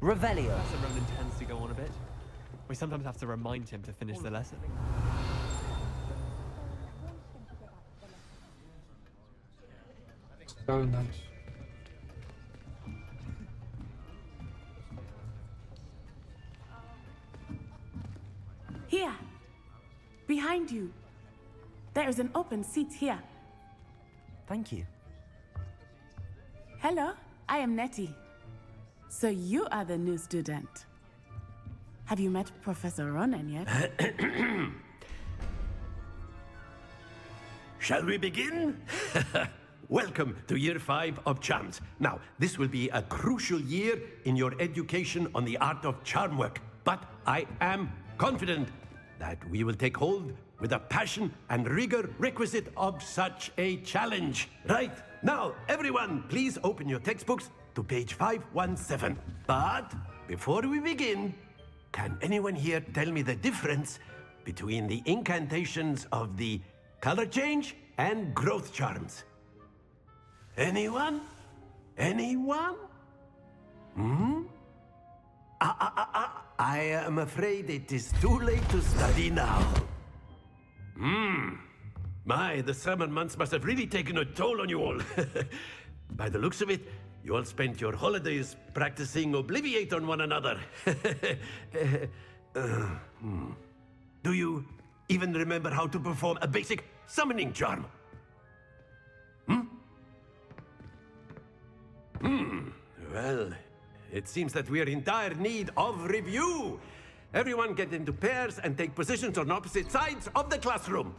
Revelio. Professor Ronan tends to go on a bit. We sometimes have to remind him to finish the lesson. So nice. Here. Behind you. There is an open seat here. Thank you. Hello, I am Nettie. So you are the new student. Have you met Professor Ronan yet? Shall we begin? Welcome to Year 5 of Charms. Now, this will be a crucial year in your education on the art of charm work, but I am confident that we will take hold with the passion and rigor requisite of such a challenge. Right, Now, everyone, please open your textbooks to page 517. But before we begin, can anyone here tell me the difference between the incantations of the color change and growth charms? Anyone? Anyone? Hmm? I am afraid it is too late to study now. My, the summer months must have really taken a toll on you all. By the looks of it, you all spent your holidays practicing Obliviate on one another. Do you even remember how to perform a basic summoning charm? Well, it seems that we are in dire need of review. Everyone get into pairs and take positions on opposite sides of the classroom.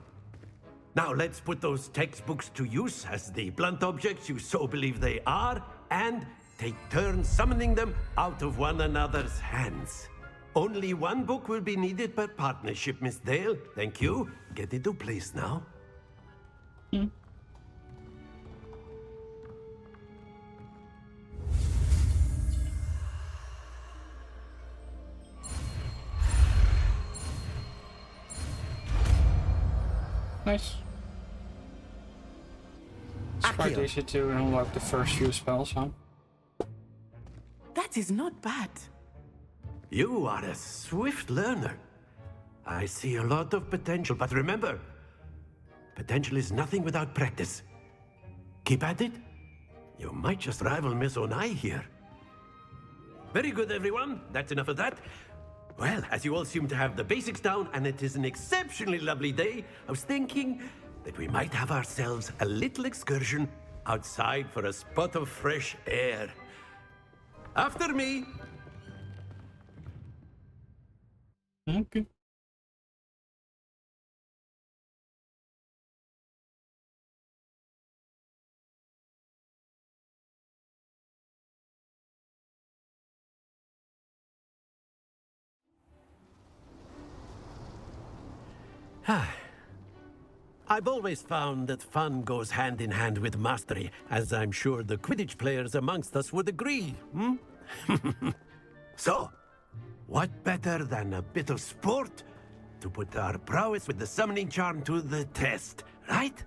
Now let's put those textbooks to use as the blunt objects you so believe they are, and take turns summoning them out of one another's hands. Only one book will be needed per partnership, Miss Dale. Thank you. Get into place now. Nice. It's quite easy to unlock the first few spells, huh? That is not bad. You are a swift learner. I see a lot of potential, but remember, potential is nothing without practice. Keep at it. You might just rival Miss Onai here. Very good, everyone. That's enough of that. Well, as you all seem to have the basics down, and it is an exceptionally lovely day, I was thinking that we might have ourselves a little excursion outside for a spot of fresh air. After me. Okay. I've always found that fun goes hand in hand with mastery, as I'm sure the Quidditch players amongst us would agree, So, what better than a bit of sport to put our prowess with the summoning charm to the test, right?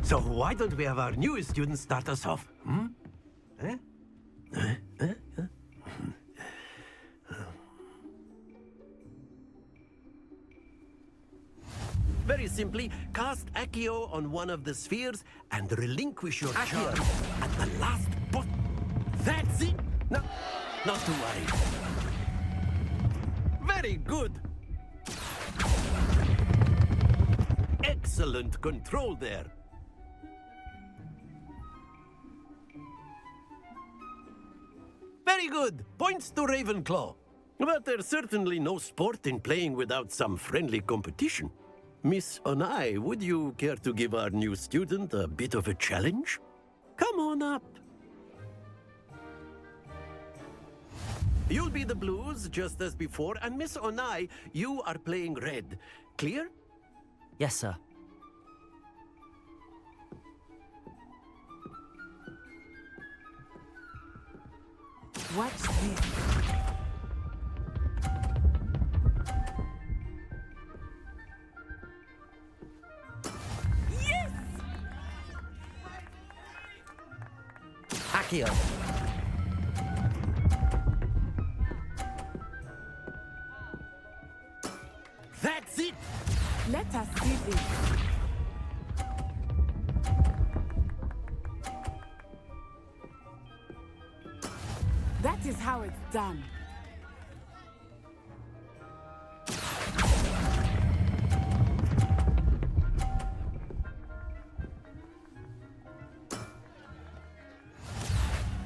So why don't we have our newest student start us off? Very simply, cast Accio on one of the spheres and relinquish your charm at the last bot. That's it! No, not to worry. Very good! Excellent control there. Very good. Points to Ravenclaw. But there's certainly no sport in playing without some friendly competition. Miss Onai, would you care to give our new student a bit of a challenge? Come on up. You'll be the blues, just as before, and Miss Onai, you are playing red. Clear? Yes, sir. What's this? Yes! Accio. That's it! Let us see this. That is how it's done.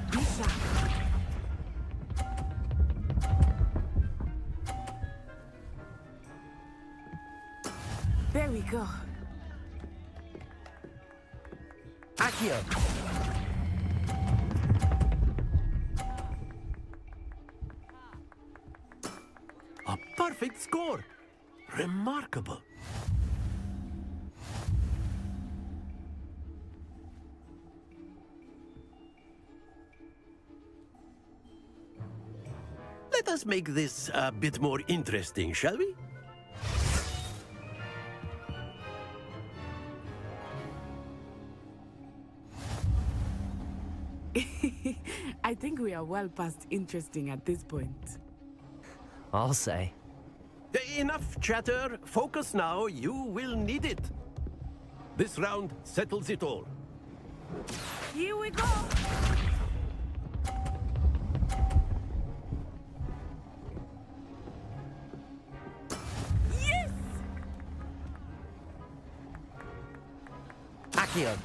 Bisha. There we go. Accio. perfect score. Remarkable. Let us make this a bit more interesting, shall we? I think we are well past interesting at this point. I'll say. Enough chatter. Focus now. You will need it. This round settles it all. Here we go! Yes! Accio.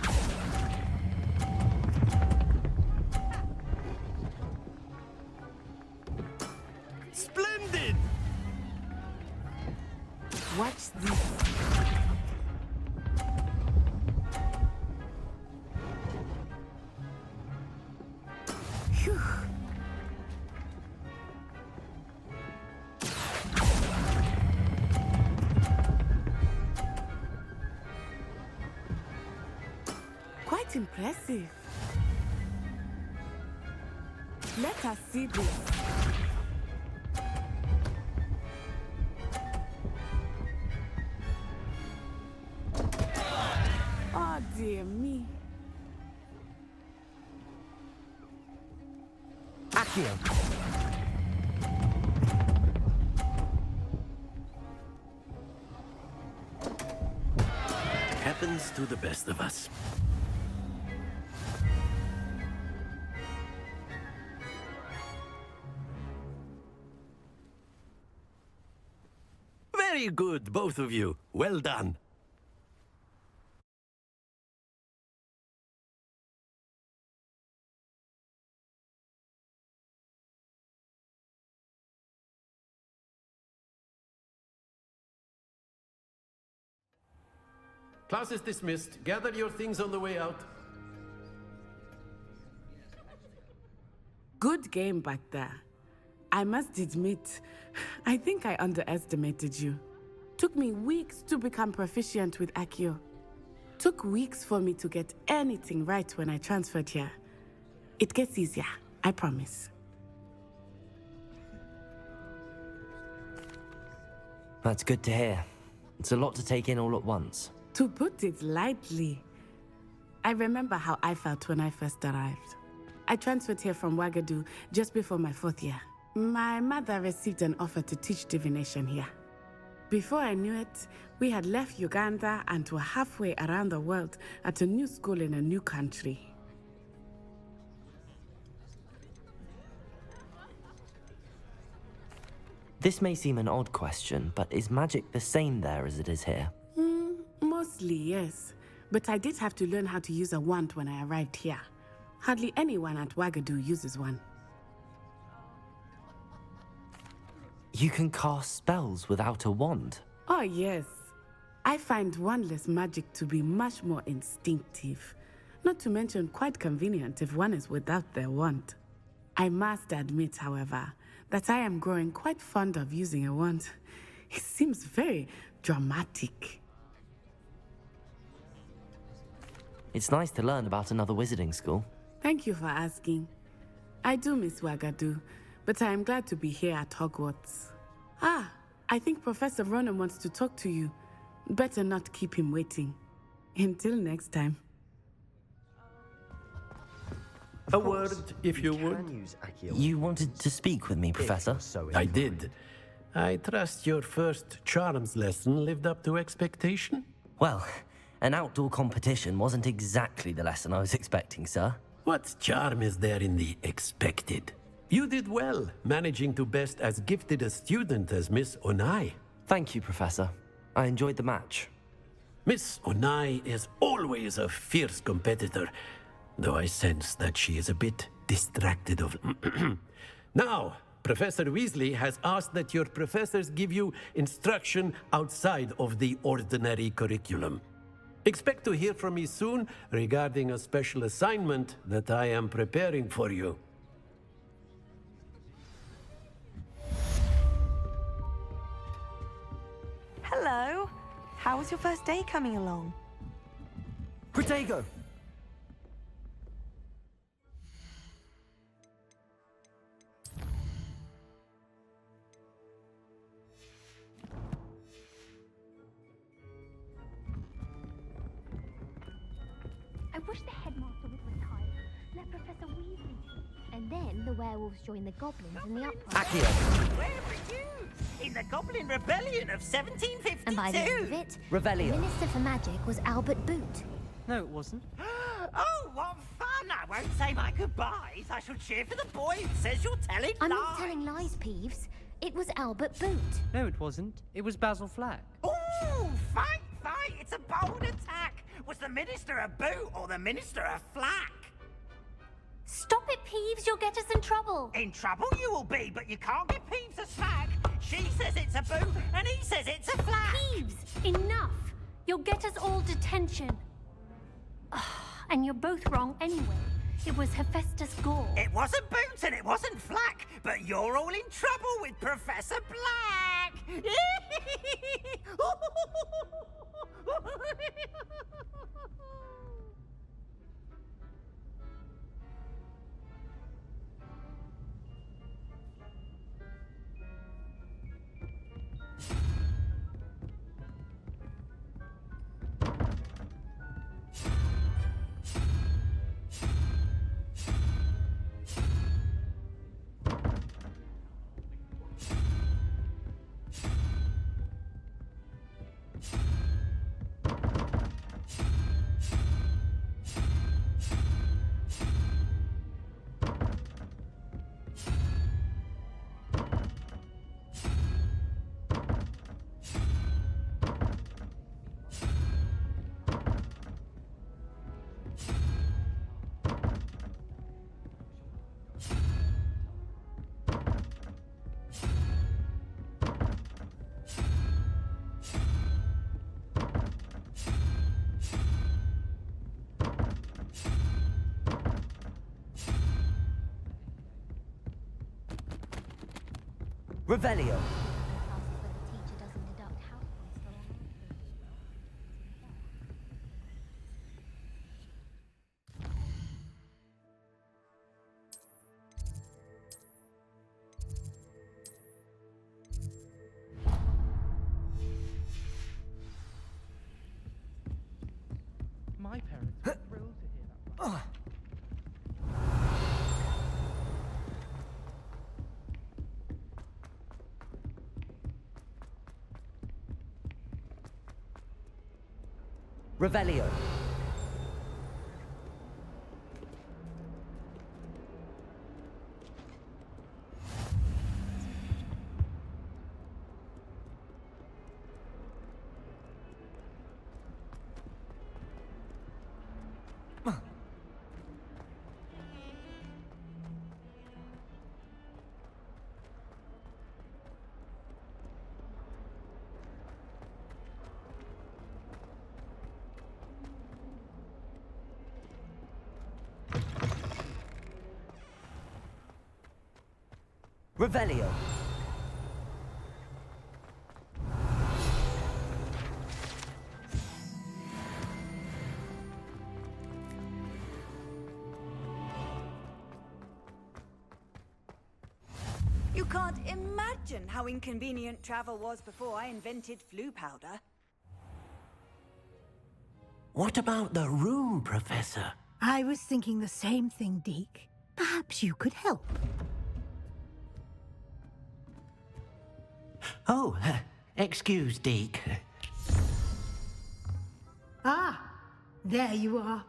Splendid! Watch this. Phew. Quite impressive. Let us see this. Oh dear me. Accio. Happens to the best of us. Very good, both of you. Well done. Class is dismissed. Gather your things on the way out. Good game back there. I must admit, I think I underestimated you. Took me weeks to become proficient with Accio. Took weeks for me to get anything right when I transferred here. It gets easier, I promise. That's good to hear. It's a lot to take in all at once. To put it lightly, I remember how I felt when I first arrived. I transferred here from Ouagadougou just before my 4th year. My mother received an offer to teach divination here. Before I knew it, we had left Uganda and were halfway around the world at a new school in a new country. This may seem an odd question, but is magic the same there as it is here? Mostly, yes. But I did have to learn how to use a wand when I arrived here. Hardly anyone at Ouagadougou uses one. You can cast spells without a wand? Oh, yes. I find wandless magic to be much more instinctive. Not to mention quite convenient if one is without their wand. I must admit, however, that I am growing quite fond of using a wand. It seems very dramatic. It's nice to learn about another wizarding school. Thank you for asking. I do miss Ouagadougou, but I am glad to be here at Hogwarts. Ah, I think Professor Ronan wants to talk to you. Better not keep him waiting. Until next time. A word, if you would. You wanted to speak with me, Professor? I did. I trust your first charms lesson lived up to expectation? Well, an outdoor competition wasn't exactly the lesson I was expecting, sir. What charm is there in the expected? You did well, managing to best as gifted a student as Miss Onai. Thank you, Professor. I enjoyed the match. Miss Onai is always a fierce competitor, though I sense that she is a bit distracted of... Now, Professor Weasley has asked that your professors give you instruction outside of the ordinary curriculum. Expect to hear from me soon regarding a special assignment that I am preparing for you. How was your first day coming along? Protego! I wish the headmaster would retire. Let Professor Weasley teach. And then the werewolves join the goblins in the uprising. Where were you? In the Goblin Rebellion of 1752? And by the end of it, Revelio. the Minister for Magic was Albert Boot. No, it wasn't. Oh, what fun! I won't say my goodbyes. I shall cheer for the boy who says you're telling I'm lies. not telling lies, Peeves. It was Albert Boot. No, it wasn't. It was Basil Flack. Ooh, fight! It's a bold attack. Was the Minister a boot or the Minister a flack? Stop it, Peeves. You'll get us in trouble. In trouble you will be, but you can't give Peeves a slack. She says it's a boot, and he says it's a flack. Peeves, enough. You'll get us all detention. And you're both wrong anyway. It was Hephaestus Gore. It wasn't boot and it wasn't flack, but you're all in trouble with Professor Black. Revelio. My parents were thrilled to hear that one. Revelio. Revelio. You can't imagine how inconvenient travel was before I invented flu powder. What about the room, Professor? I was thinking the same thing, Deke. Perhaps you could help. Oh, excuse, Deke. Ah, there you are.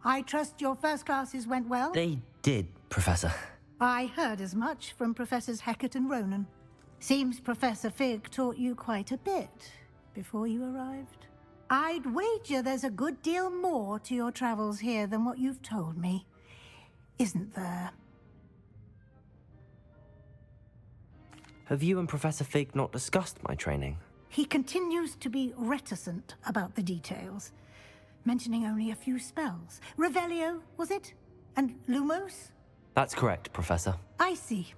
I trust your first classes went well? They did, Professor. I heard as much from Professors Hecat and Ronan. Seems Professor Fig taught you quite a bit before you arrived. I'd wager there's a good deal more to your travels here than what you've told me. Isn't there? Have you and Professor Fig not discussed my training? He continues to be reticent about the details, mentioning only a few spells. Revelio, was it? And Lumos? That's correct, Professor. I see.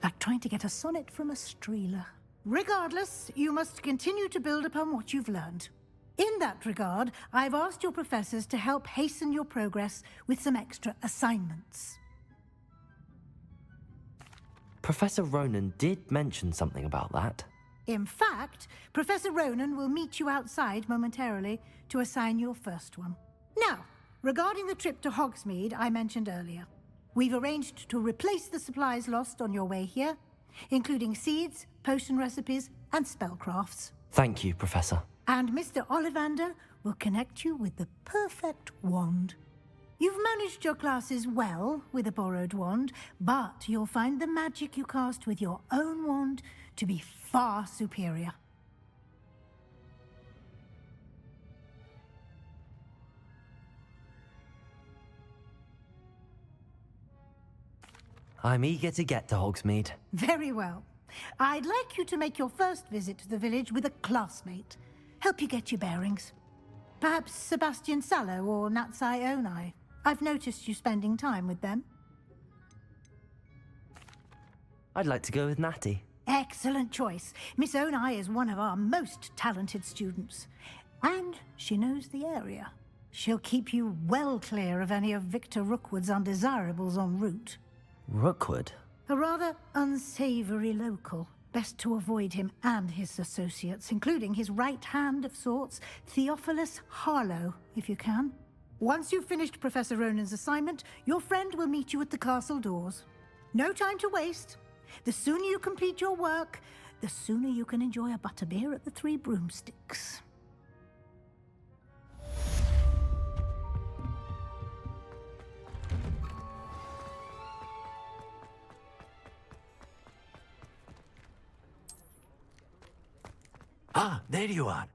like trying to get a sonnet from a streeler. Regardless, you must continue to build upon what you've learned. In that regard, I've asked your professors to help hasten your progress with some extra assignments. Professor Ronan did mention something about that. In fact, Professor Ronan will meet you outside momentarily to assign your first one. Now, regarding the trip to Hogsmeade I mentioned earlier, we've arranged to replace the supplies lost on your way here, including seeds, potion recipes, and spellcrafts. Thank you, Professor. And Mr. Ollivander will connect you with the perfect wand. You've managed your classes well with a borrowed wand, but you'll find the magic you cast with your own wand to be far superior. I'm eager to get to Hogsmeade. Very well. I'd like you to make your first visit to the village with a classmate. Help you get your bearings. Perhaps Sebastian Sallow or Natsai Onai. I've noticed you spending time with them. I'd like to go with Natty. Excellent choice. Miss Onai is one of our most talented students. And she knows the area. She'll keep you well clear of any of Victor Rookwood's undesirables en route. Rookwood? A rather unsavory local. Best to avoid him and his associates, including his right hand of sorts, Theophilus Harlow, if you can. Once you've finished Professor Ronan's assignment, your friend will meet you at the castle doors. No time to waste. The sooner you complete your work, the sooner you can enjoy a butterbeer at the Three Broomsticks. Ah, there you are.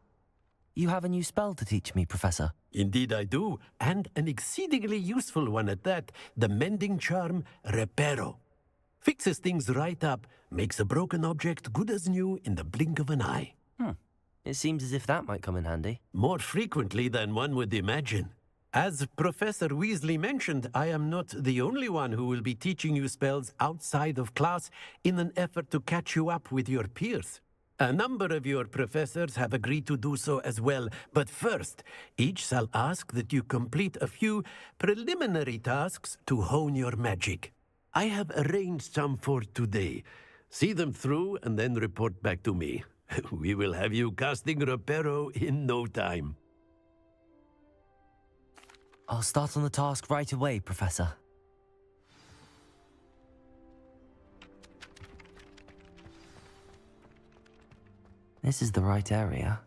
You have a new spell to teach me, Professor. Indeed I do, and an exceedingly useful one at that, the mending charm Reparo. Fixes things right up, makes a broken object good as new in the blink of an eye. It seems as if that might come in handy. More frequently than one would imagine. As Professor Weasley mentioned, I am not the only one who will be teaching you spells outside of class in an effort to catch you up with your peers. A number of your professors have agreed to do so as well, but first, each shall ask that you complete a few preliminary tasks to hone your magic. I have arranged some for today. See them through and then report back to me. We will have you casting Reparo in no time. I'll start on the task right away, Professor. This is the right area.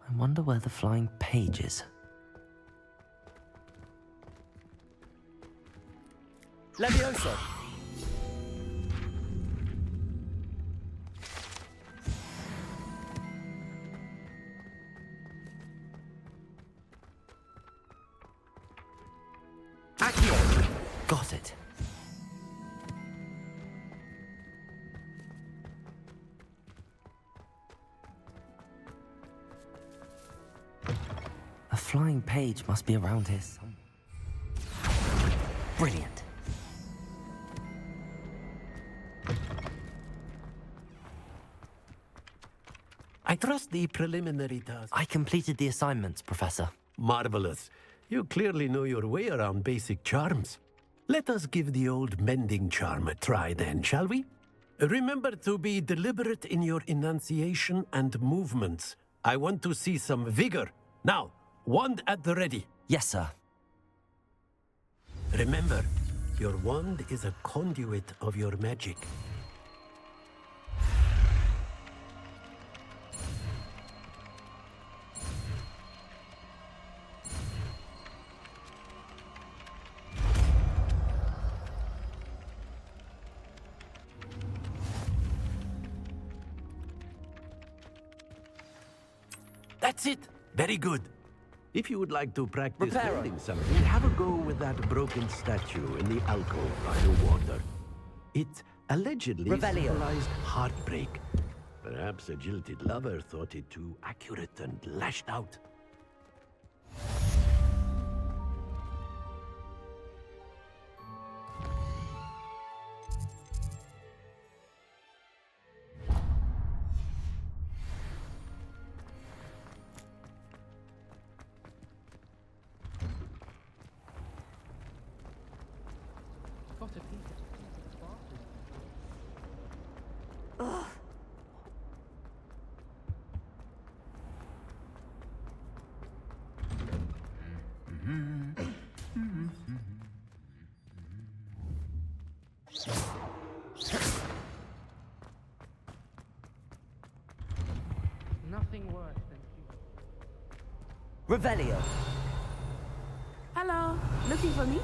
I wonder where the flying page is. Levioso! Accio! Got it. A flying page must be around here somewhere. Brilliant. I trust the preliminary task. I completed the assignments, Professor. Marvelous. You clearly know your way around basic charms. Let us give the old mending charm a try then, shall we? Remember to be deliberate in your enunciation and movements. I want to see some vigor. Now, wand at the ready. Yes, sir. Remember, your wand is a conduit of your magic. That's it. Very good. If you would like to practice building something, have a go with that broken statue in the alcove by the water. It allegedly symbolized heartbreak. Perhaps a jilted lover thought it too accurate and lashed out. nothing worse than Revelio. Hello, looking for me?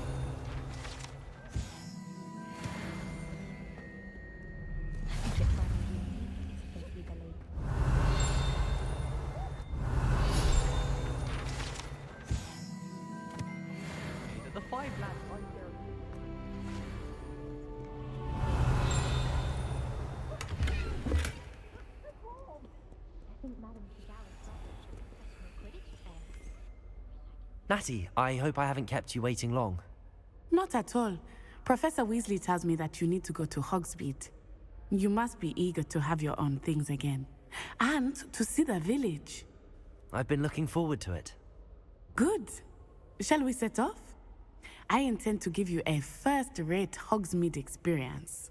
The five lads right there. Natty, I hope I haven't kept you waiting long. Not at all. Professor Weasley tells me that you need to go to Hogsmeade. You must be eager to have your own things again. And to see the village. I've been looking forward to it. Good. Shall we set off? I intend to give you a first-rate Hogsmeade experience.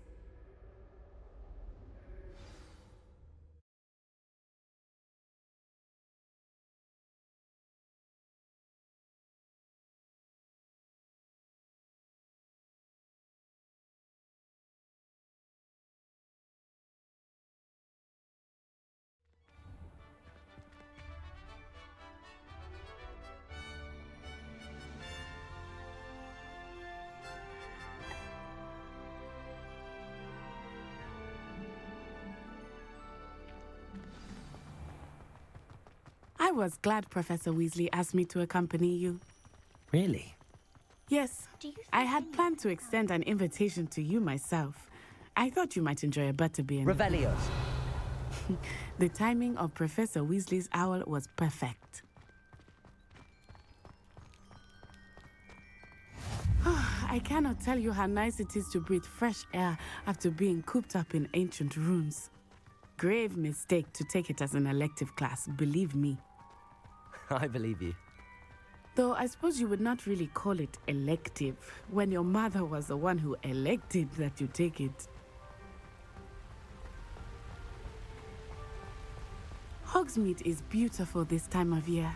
I was glad Professor Weasley asked me to accompany you. Really? Yes, I had planned to extend an invitation to you myself. I thought you might enjoy a butterbeer. Revelios. The timing of Professor Weasley's owl was perfect. I cannot tell you how nice it is to breathe fresh air after being cooped up in ancient rooms. Grave mistake to take it as an elective class, believe me. I believe you. Though I suppose you would not really call it elective when your mother was the one who elected that you take it. Hogsmeade is beautiful this time of year.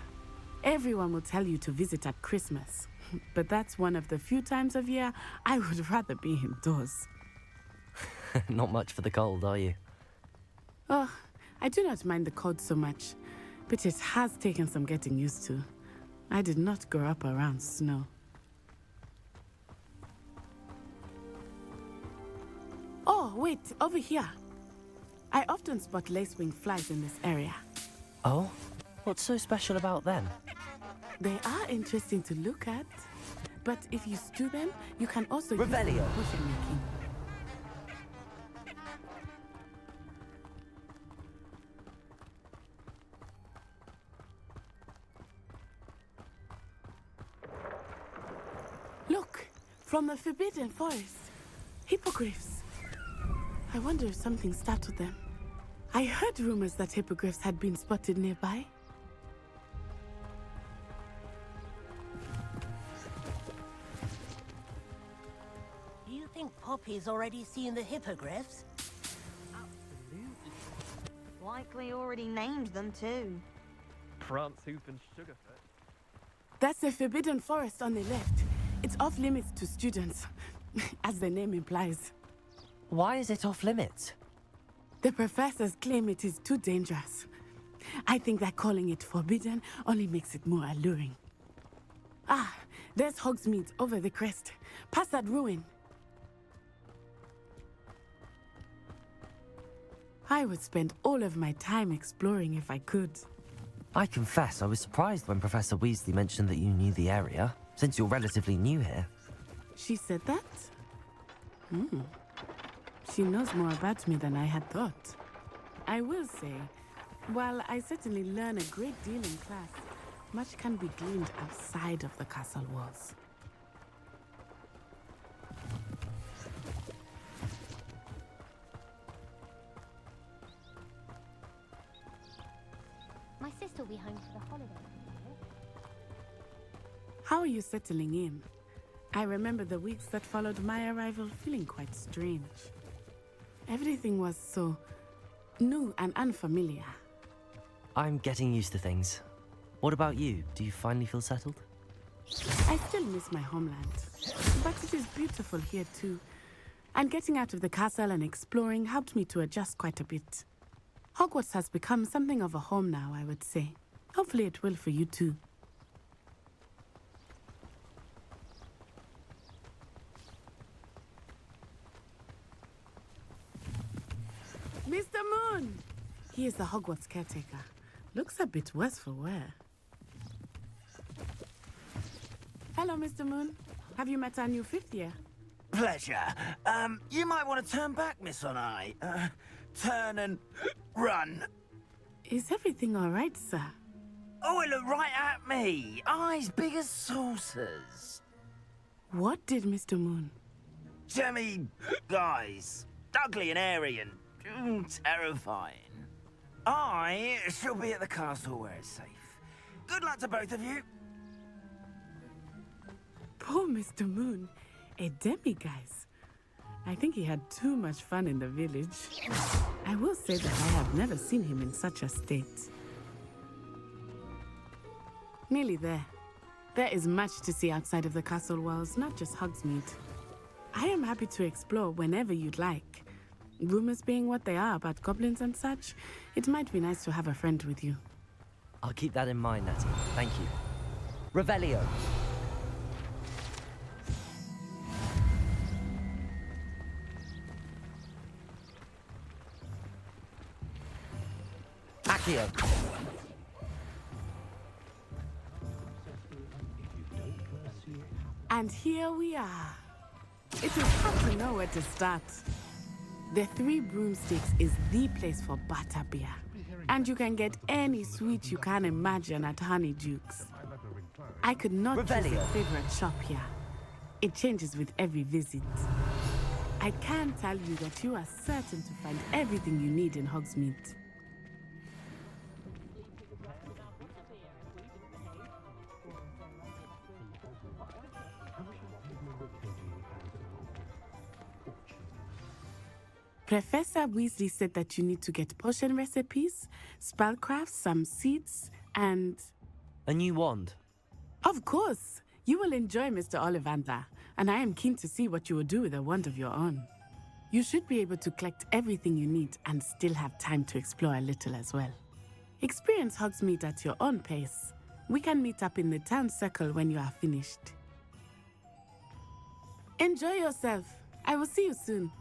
Everyone will tell you to visit at Christmas, but that's one of the few times of year I would rather be indoors. Not much for the cold, are you? Oh, I do not mind the cold so much, but it has taken some getting used to. I did not grow up around snow. Oh, wait, over here. I often spot lacewing flies in this area. Oh? What's so special about them? They are interesting to look at, but if you stew them, you can also use them Revelio. for potion making. Look, from the Forbidden Forest. Hippogriffs. I wonder if something startled them. I heard rumors that hippogriffs had been spotted nearby. Do you think Poppy's already seen the hippogriffs? Likely already named them too. Prance, Hoof, and Sugarfoot. That's the Forbidden Forest on the left. It's off limits to students, as the name implies. Why is it off limits? The professors claim it is too dangerous. I think that calling it forbidden only makes it more alluring. Ah, there's Hogsmeade over the crest. Past that ruin. I would spend all of my time exploring if I could. I confess I was surprised when Professor Weasley mentioned that you knew the area, since you're relatively new here. She said that? She knows more about me than I had thought. I will say, while I certainly learn a great deal in class, much can be gleaned outside of the castle walls. My sister will be home for the holiday. How are you settling in? I remember the weeks that followed my arrival feeling quite strange. Everything was so new and unfamiliar. I'm getting used to things. What about you? Do you finally feel settled? I still miss my homeland, but it is beautiful here too. And getting out of the castle and exploring helped me to adjust quite a bit. Hogwarts has become something of a home now, I would say. Hopefully it will for you too. Mr. Moon! He is the Hogwarts caretaker. Looks a bit worse for wear. Hello, Mr. Moon. Have you met our new 5th year? Pleasure. You might want to turn back, Miss Onai. Turn and run. Is everything all right, sir? Oh, it looked right at me. Eyes big as saucers. What did Mr. Moon? Jemmy guys. Ugly and airy and terrifying. I shall be at the castle where it's safe. Good luck to both of you. Poor Mr. Moon. A demi-guise. I think he had too much fun in the village. I will say that I have never seen him in such a state. Nearly there. There is much to see outside of the castle walls, not just Hogsmeade. I am happy to explore whenever you'd like. Rumors being what they are about goblins and such, it might be nice to have a friend with you. I'll keep that in mind, Natty. Thank you. Revelio. Accio. And here we are. It is hard to know where to start. The Three Broomsticks is the place for butterbeer. And you can get any sweet you can imagine at Honeydukes. I could not choose a favorite shop here. It changes with every visit. I can tell you that you are certain to find everything you need in Hogsmeade. Professor Weasley said that you need to get potion recipes, spellcrafts, some seeds, and... A new wand. Of course! You will enjoy Mr. Ollivander, and I am keen to see what you will do with a wand of your own. You should be able to collect everything you need and still have time to explore a little as well. Experience Hogsmeade at your own pace. We can meet up in the town circle when you are finished. Enjoy yourself. I will see you soon.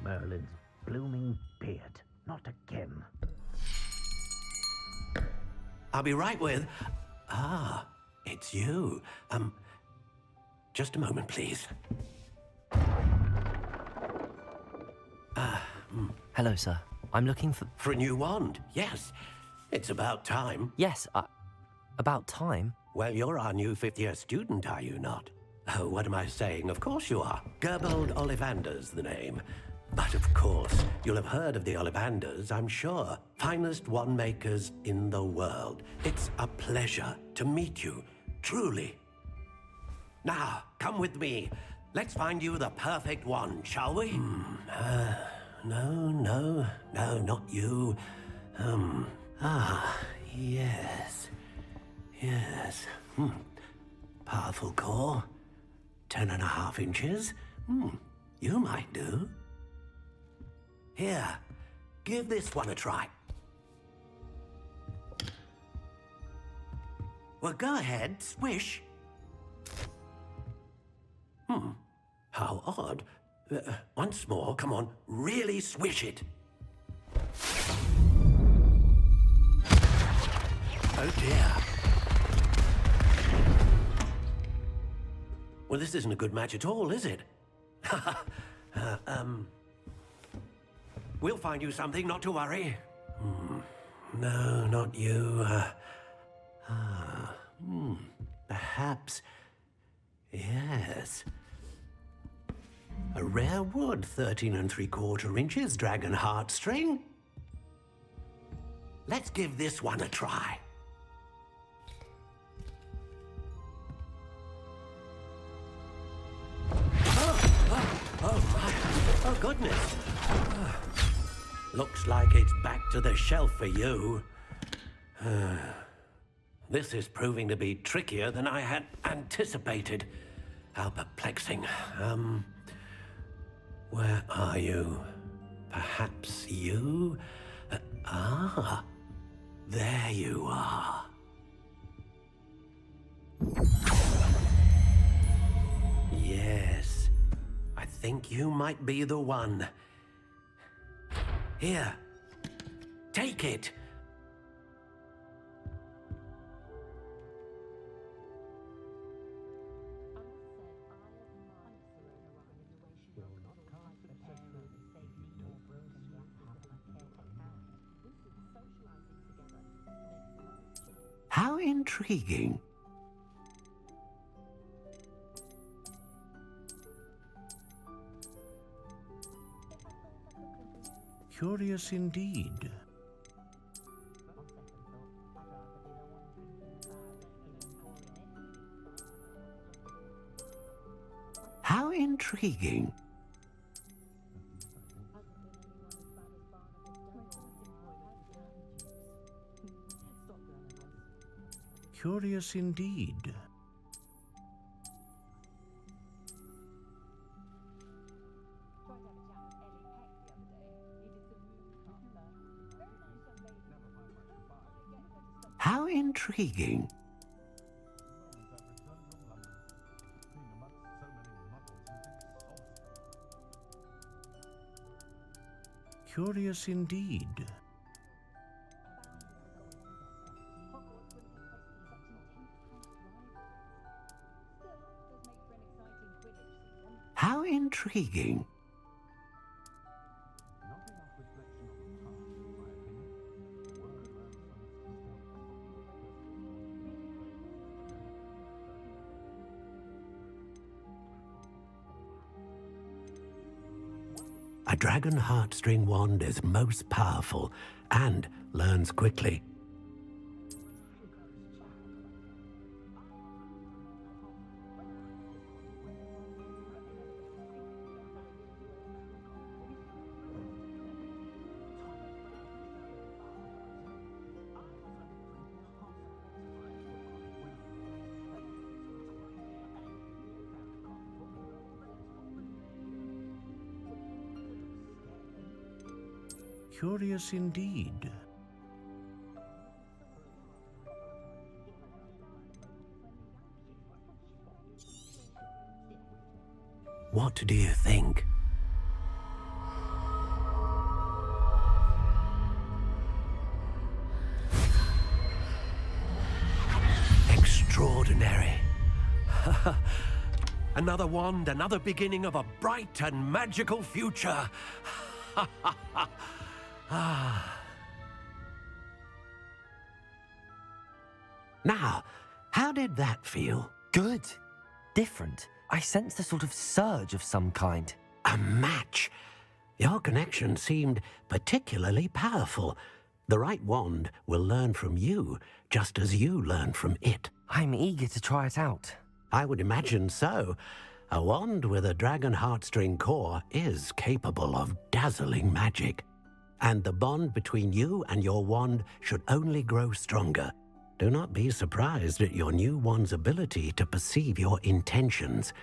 Merlin's blooming beard. Not again. I'll be right with... Ah, it's you. Just a moment, please. Hello, sir. I'm looking for... For a new wand, yes. It's about time. Yes, about time? Well, you're our new 5th-year student, are you not? Oh, what am I saying? Of course you are. Gerbold Ollivander's the name. But of course, you'll have heard of the Ollivanders, I'm sure. Finest wand makers in the world. It's a pleasure to meet you, truly. Now, come with me. Let's find you the perfect wand, shall we? No, not you. Yes. Powerful core. 10.5 inches. You might do. Here, give this one a try. Well, go ahead, swish. How odd. Once more, come on, really swish it. Oh dear. Well, this isn't a good match at all, is it? We'll find you something, not to worry. No, not you. Perhaps. Yes. A rare wood, 13 3/4 inches, dragon heartstring. Let's give this one a try. Oh my. Oh, goodness. Looks like it's back to the shelf for you. This is proving to be trickier than I had anticipated. How perplexing. Where are you? Perhaps you? There you are. Yes, I think you might be the one. Here, take it. How intriguing. Curious indeed. How intriguing. Curious indeed. How intriguing. Curious indeed. How intriguing. A dragon heartstring wand is most powerful and learns quickly. Curious indeed. What do you think? Extraordinary. Another wand, another beginning of a bright and magical future. Now, how did that feel? Good. Different. I sensed a sort of surge of some kind. A match. Your connection seemed particularly powerful. The right wand will learn from you, just as you learn from it. I'm eager to try it out. I would imagine so. A wand with a dragon heartstring core is capable of dazzling magic. And the bond between you and your wand should only grow stronger. Do not be surprised at your new wand's ability to perceive your intentions,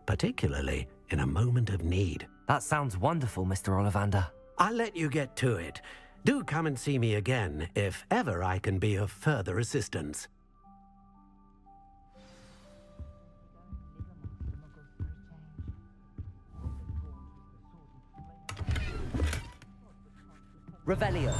particularly in a moment of need. That sounds wonderful, Mr. Ollivander. I'll let you get to it. Do come and see me again if ever I can be of further assistance. Revelio.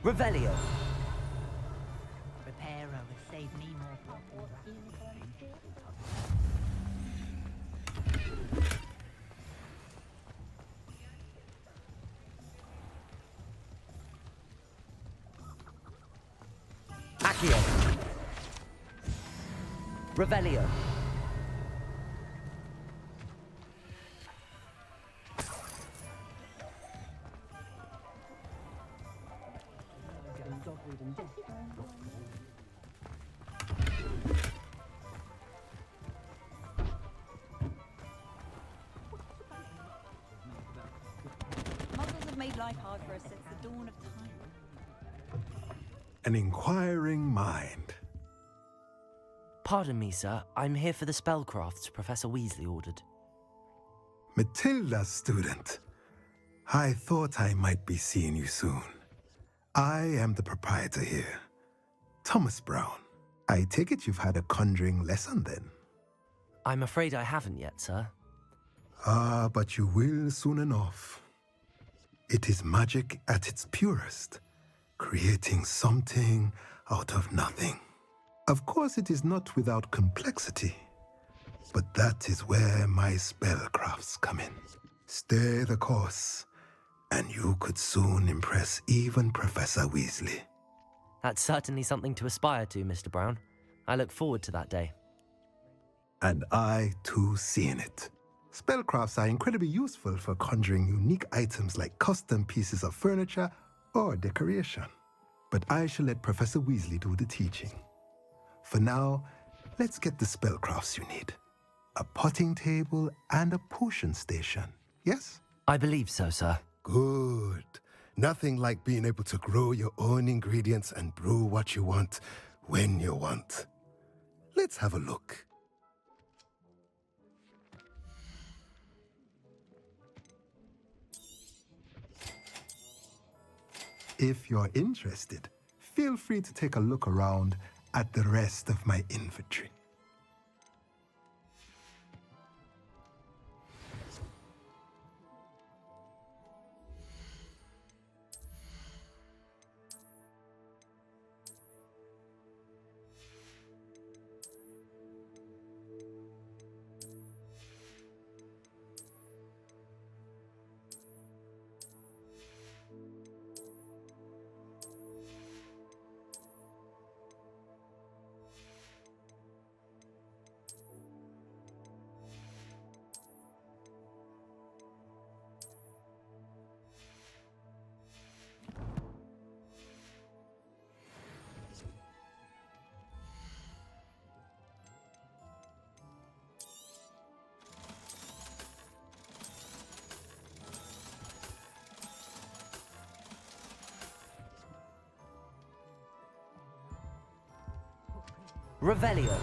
Revelio. Reparo will save me more trouble. Accio. Revelio. Muggles have made life hard for us since the dawn of time. An inquiring mind. Pardon me, sir. I'm here for the spellcrafts Professor Weasley ordered. Matilda, student. I thought I might be seeing you soon. I am the proprietor here, Thomas Brown. I take it you've had a conjuring lesson then? I'm afraid I haven't yet, sir. Ah, but you will soon enough. It is magic at its purest, creating something out of nothing. Of course, it is not without complexity, but that is where my spellcrafts come in. Stay the course, and you could soon impress even Professor Weasley. That's certainly something to aspire to, Mr. Brown. I look forward to that day. And I, too, seeing it. Spellcrafts are incredibly useful for conjuring unique items like custom pieces of furniture or decoration. But I shall let Professor Weasley do the teaching. For now, let's get the spellcrafts you need. A potting table and a potion station, yes? I believe so, sir. Good. Nothing like being able to grow your own ingredients and brew what you want when you want. Let's have a look. If you're interested, feel free to take a look around at the rest of my inventory. Revelio.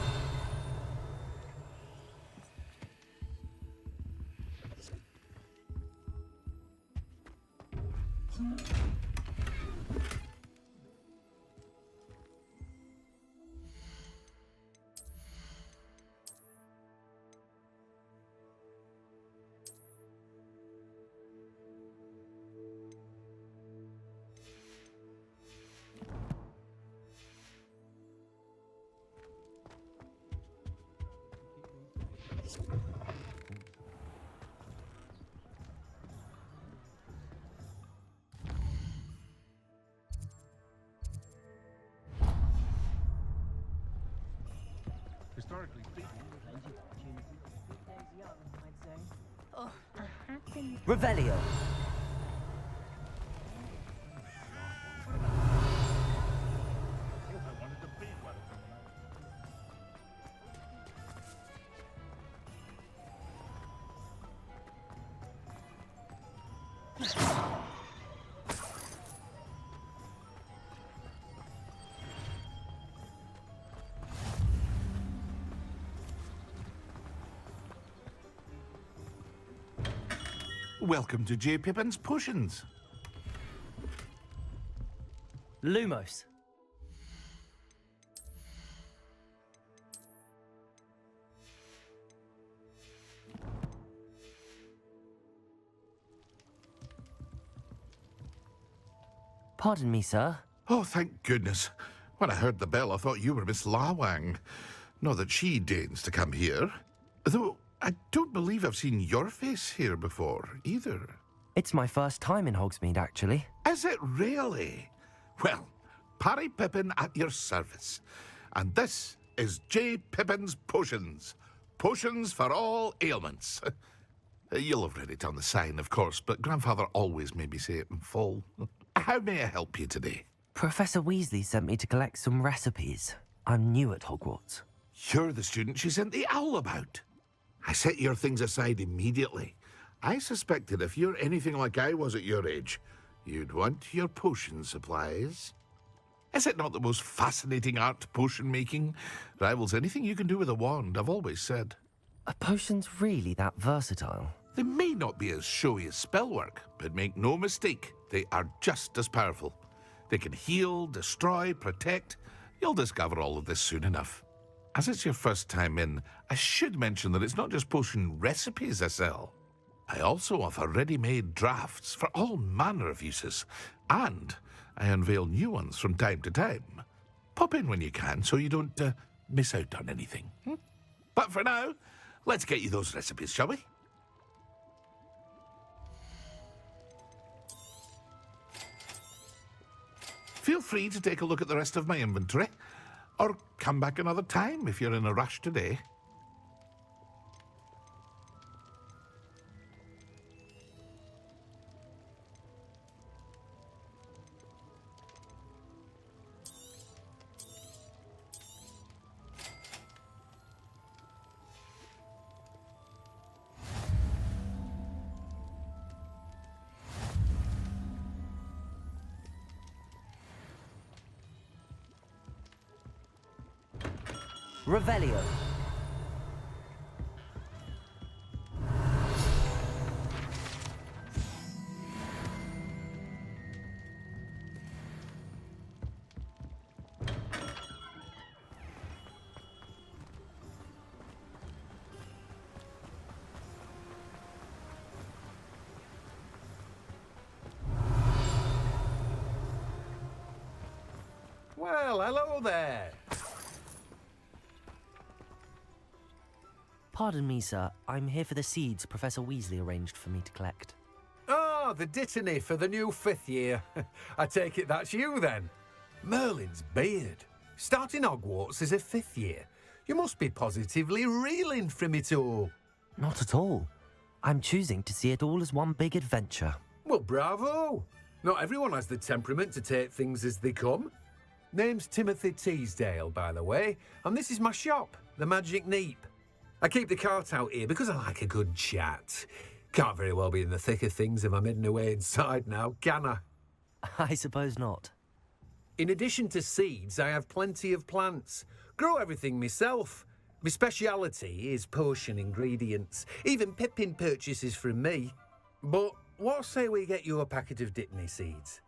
Historically speaking, Revelio. Welcome to J. Pippin's Potions. Lumos. Pardon me, sir. Oh, thank goodness. When I heard the bell, I thought you were Miss Lawang. Not that she deigns to come here. Though I don't believe I've seen your face here before, either. It's my first time in Hogsmeade, actually. Is it really? Well, Parry Pippin at your service. And this is J. Pippin's Potions. Potions for all ailments. You'll have read it on the sign, of course, but Grandfather always made me say it in full. How may I help you today? Professor Weasley sent me to collect some recipes. I'm new at Hogwarts. You're the student she sent the owl about. I set your things aside immediately. I suspected if you're anything like I was at your age, you'd want your potion supplies. Is it not the most fascinating art, potion making? Rivals anything you can do with a wand, I've always said. Are potions really that versatile? They may not be as showy as spellwork, but make no mistake, they are just as powerful. They can heal, destroy, protect. You'll discover all of this soon enough. As it's your first time in, I should mention that it's not just potion recipes I sell. I also offer ready-made drafts for all manner of uses, and I unveil new ones from time to time. Pop in when you can so you don't miss out on anything. But for now, let's get you those recipes, shall we? Feel free to take a look at the rest of my inventory, or come back another time if you're in a rush today. Revelio. Well, hello there. Pardon me, sir. I'm here for the seeds Professor Weasley arranged for me to collect. Oh, the dittany for the new 5th year. I take it that's you, then. Merlin's beard. Starting Hogwarts as a 5th year. You must be positively reeling from it all. Not at all. I'm choosing to see it all as one big adventure. Well, bravo. Not everyone has the temperament to take things as they come. Name's Timothy Teasdale, by the way, and this is my shop, the Magic Neep. I keep the cart out here because I like a good chat. Can't very well be in the thick of things if I'm hidden away inside now, can I? I suppose not. In addition to seeds, I have plenty of plants. Grow everything myself. My speciality is potion ingredients. Even Pippin purchases from me. But what say we get you a packet of dittany seeds?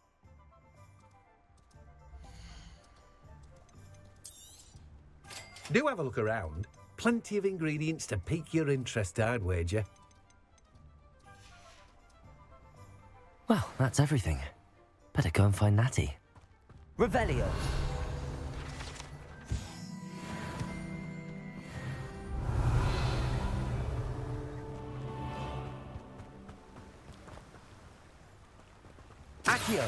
Do have a look around. Plenty of ingredients to pique your interest, I'd wager. Well, that's everything. Better go and find Natty. Revelio. Accio.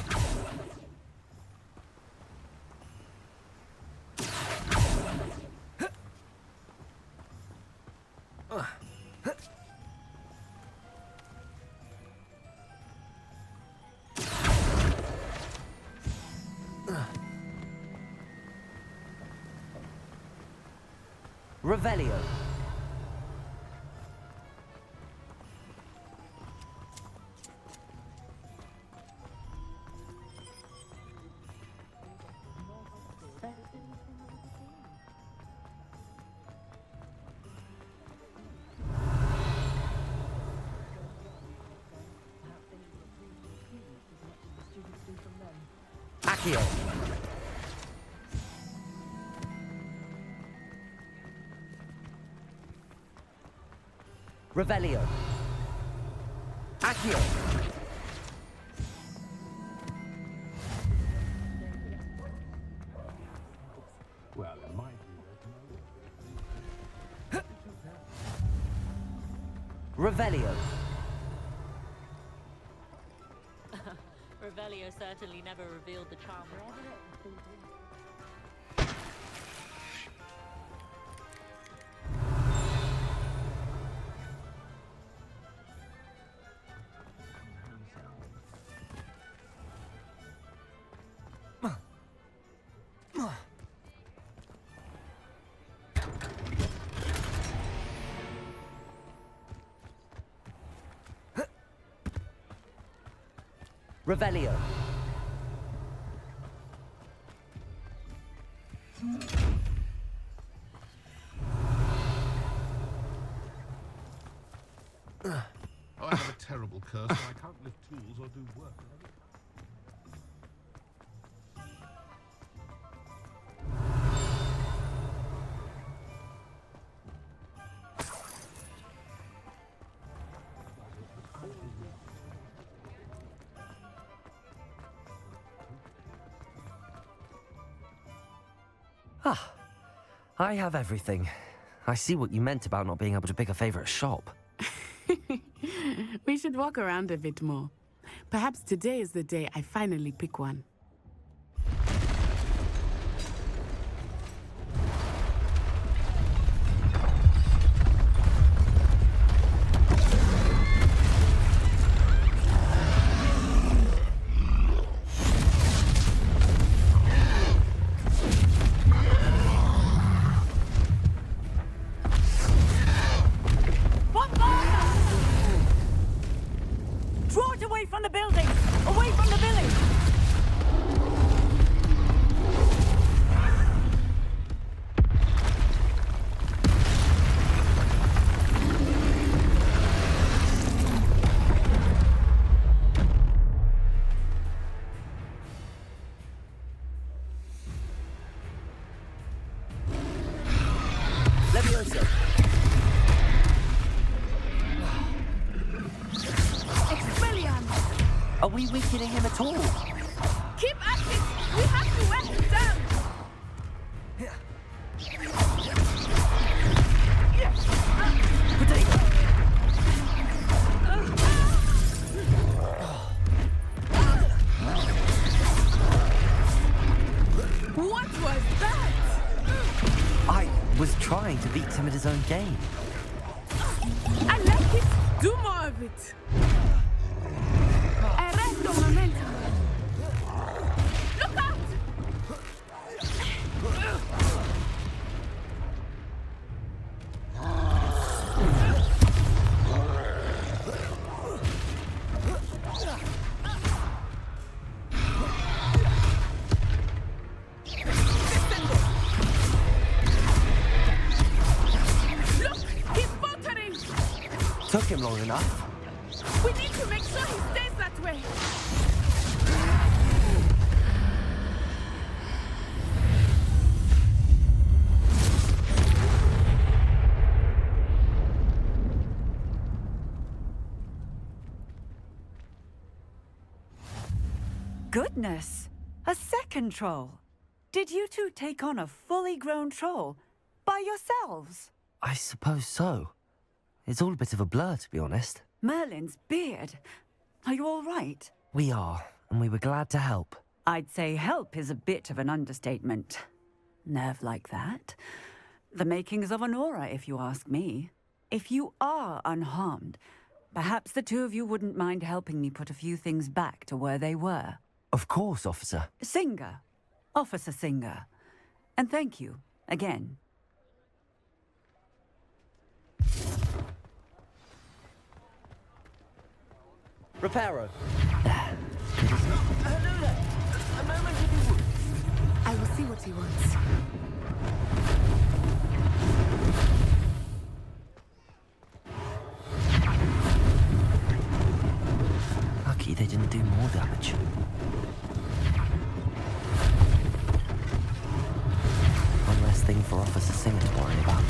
Revelio. Accio. Revelio. Accio. Revelio. Revelio certainly never revealed the charm. Revelio. I have a terrible curse, and I can't lift tools or do work. Ah, I have everything. I see what you meant about not being able to pick a favorite shop. We should walk around a bit more. Perhaps today is the day I finally pick one. Draw it away from the building! Away from the village! Leviosa. Are we weakening him at all? Keep at it! We have to wear him down! What was that? I was trying to beat him at his own game. I like it! Do more of it! Arresto momentum! Look out! Look! He's faltering! Took him long enough. We need to make sure he stays that way! Goodness! A second troll! Did you two take on a fully grown troll by yourselves? I suppose so. It's all a bit of a blur, to be honest. Merlin's beard. Are you all right? We are, and we were glad to help. I'd say help is a bit of an understatement. Nerve like that. The makings of an aura, if you ask me. If you are unharmed, perhaps the two of you wouldn't mind helping me put a few things back to where they were. Of course, officer. Singer. Officer Singer. And thank you, again. Reparo. Hello there! A moment if you would. I will see what he wants. Lucky they didn't do more damage. One less thing for Officer Singer to worry about.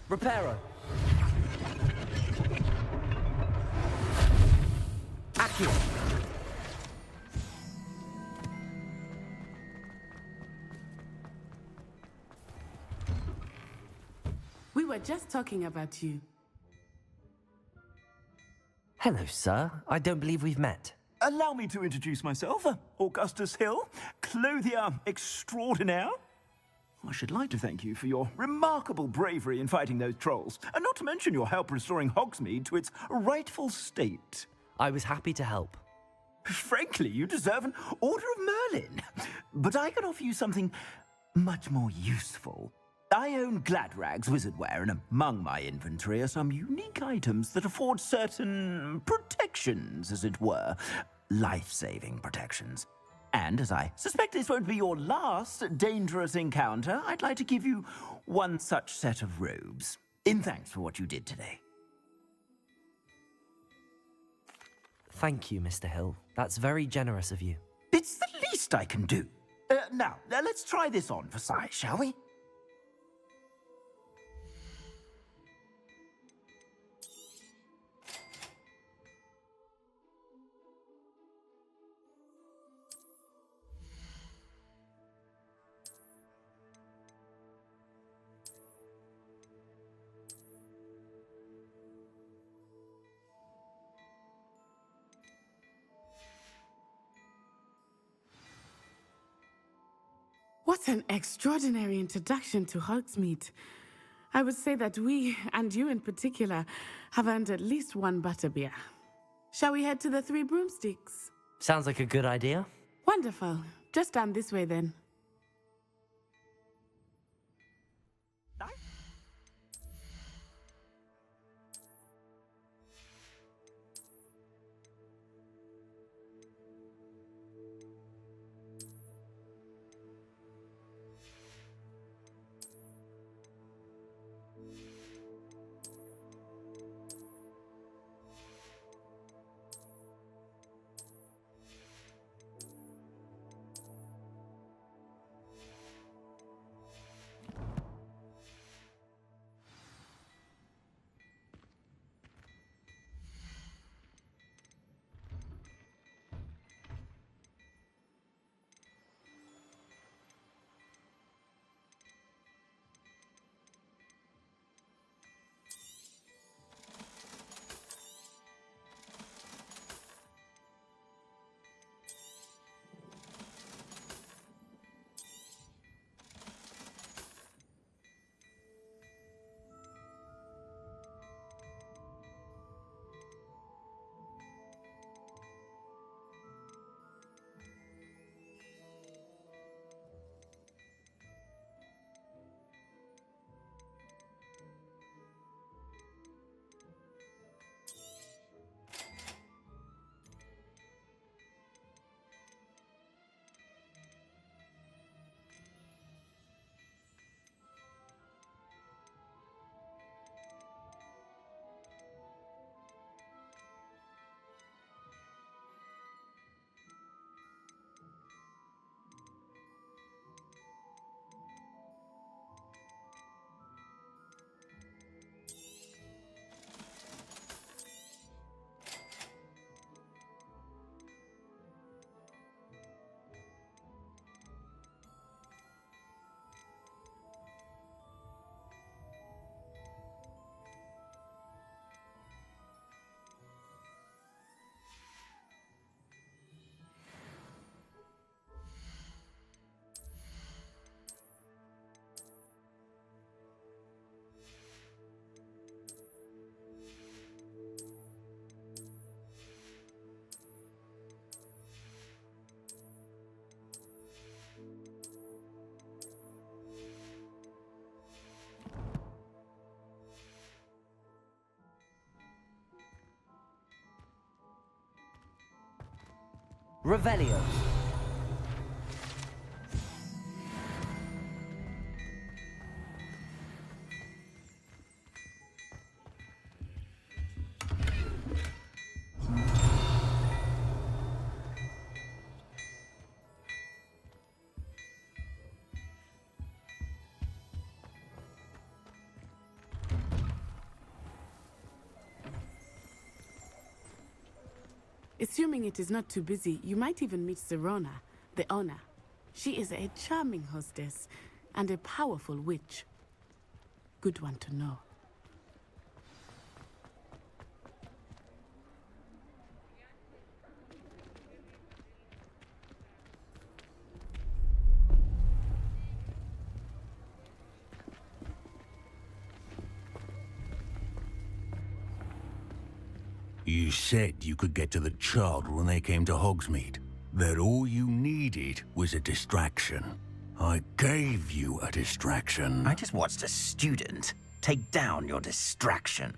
Reparo. Accio. were just talking about you. Hello, sir. I don't believe we've met. Allow me to introduce myself, Augustus Hill, clothier extraordinaire. I should like to thank you for your remarkable bravery in fighting those trolls, and not to mention your help restoring Hogsmeade to its rightful state. I was happy to help. Frankly, you deserve an Order of Merlin. But I can offer you something much more useful. I own Gladrag's wizardware, and among my inventory are some unique items that afford certain protections, as it were. Life-saving protections. And as I suspect this won't be your last dangerous encounter, I'd like to give you one such set of robes, in thanks for what you did today. Thank you, Mr. Hill. That's very generous of you. It's the least I can do. Now, let's try this on for size, shall we? What an extraordinary introduction to Hogsmeade. I would say that we, and you in particular, have earned at least one butterbeer. Shall we head to the Three Broomsticks? Sounds like a good idea. Wonderful. Just down this way then. Revelio. Assuming it is not too busy, you might even meet Serona, the owner. She is a charming hostess and a powerful witch. Good one to know. You said you could get to the child when they came to Hogsmeade. That all you needed was a distraction. I gave you a distraction. I just watched a student take down your distraction.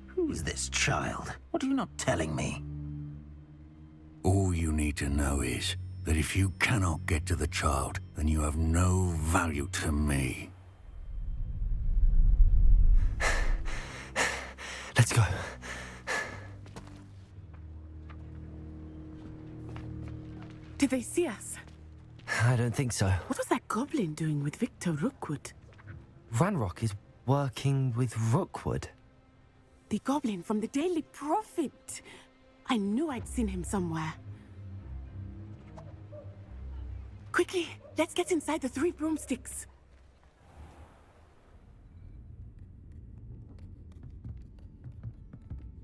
Who's this child? What are you not telling me? All you need to know is that if you cannot get to the child, then you have no value to me. Let's go. Did they see us? I don't think so. What was that goblin doing with Victor Rookwood? Ranrock is working with Rookwood. The goblin from the Daily Prophet. I knew I'd seen him somewhere. Quickly, let's get inside the 3 broomsticks.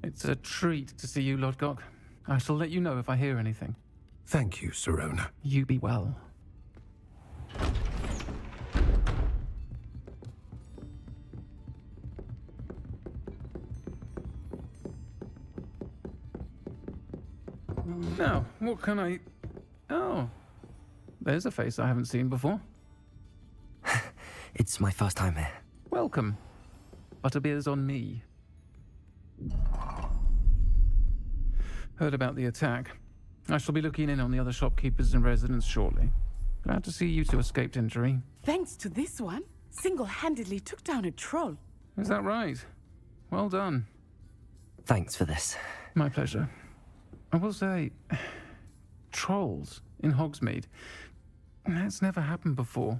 It's a treat to see you, Lodgok. I shall let you know if I hear anything. Thank you, Sirona. You be well. Now, what can I... Oh, there's a face I haven't seen before. It's my first time here. Welcome. Butterbeer's on me. Heard about the attack. I shall be looking in on the other shopkeepers and residents shortly. Glad to see you two escaped injury. Thanks to this one, single-handedly took down a troll. Is that right? Well done. Thanks for this. My pleasure. I will say, trolls in Hogsmeade. That's never happened before.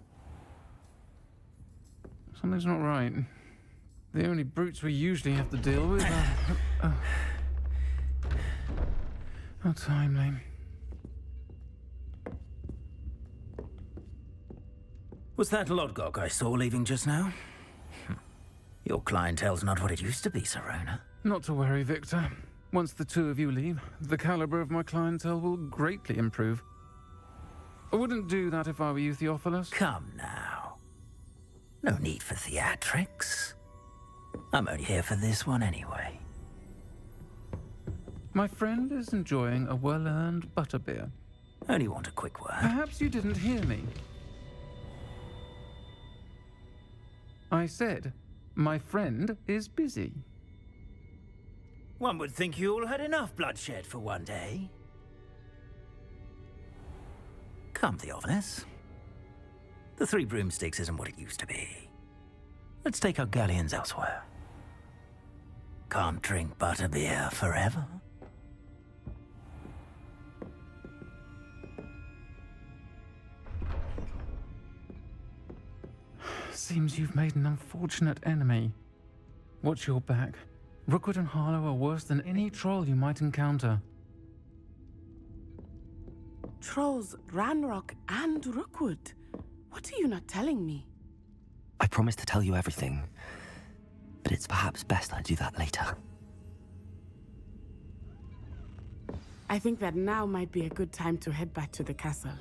Something's not right. The only brutes we usually have to deal with are... How timely. Was that Lodgok I saw leaving just now? Your clientele's not what it used to be, Sirona. Not to worry, Victor. Once the two of you leave, the caliber of my clientele will greatly improve. I wouldn't do that if I were you, Theophilus. Come now. No need for theatrics. I'm only here for this one anyway. My friend is enjoying a well-earned butterbeer. Only want a quick word. Perhaps you didn't hear me. I said, my friend is busy. One would think you all had enough bloodshed for one day. Come, Theophilus. The 3 broomsticks isn't what it used to be. Let's take our galleons elsewhere. Can't drink butterbeer forever. Seems you've made an unfortunate enemy. Watch your back. Rookwood and Harlow are worse than any troll you might encounter. Trolls, Ranrock, and Rookwood. What are you not telling me? I promised to tell you everything, but it's perhaps best I do that later. I think that now might be a good time to head back to the castle.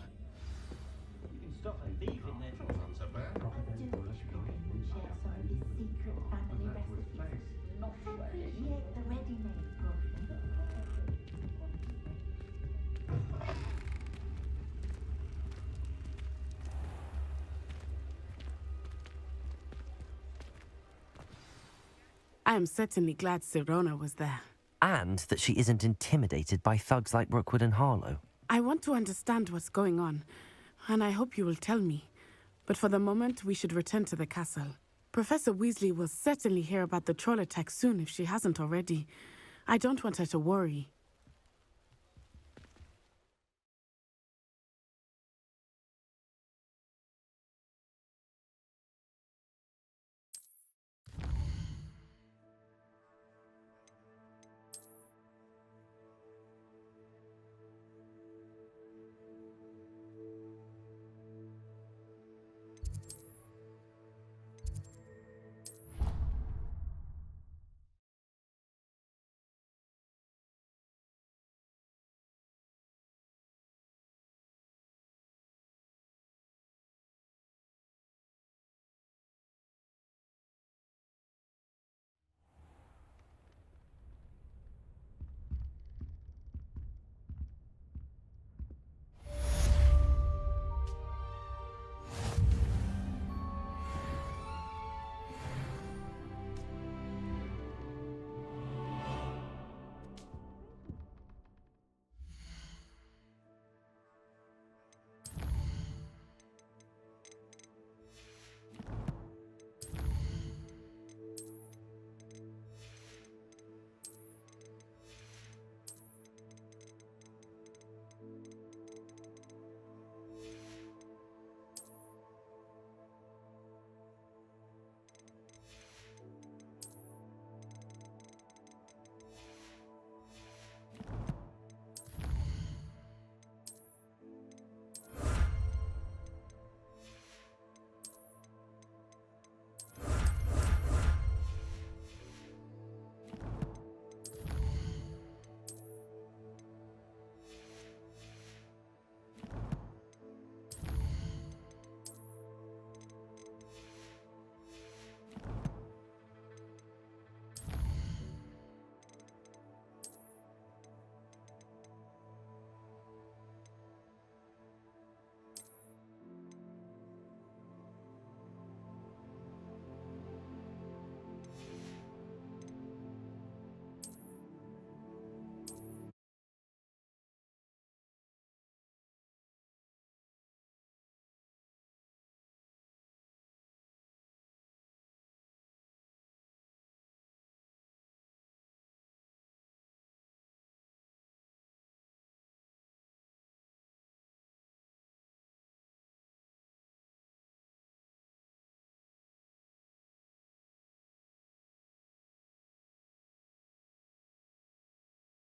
I am certainly glad Sirona was there. And that she isn't intimidated by thugs like Rookwood and Harlow. I want to understand what's going on, and I hope you will tell me. But for the moment, we should return to the castle. Professor Weasley will certainly hear about the troll attack soon if she hasn't already. I don't want her to worry.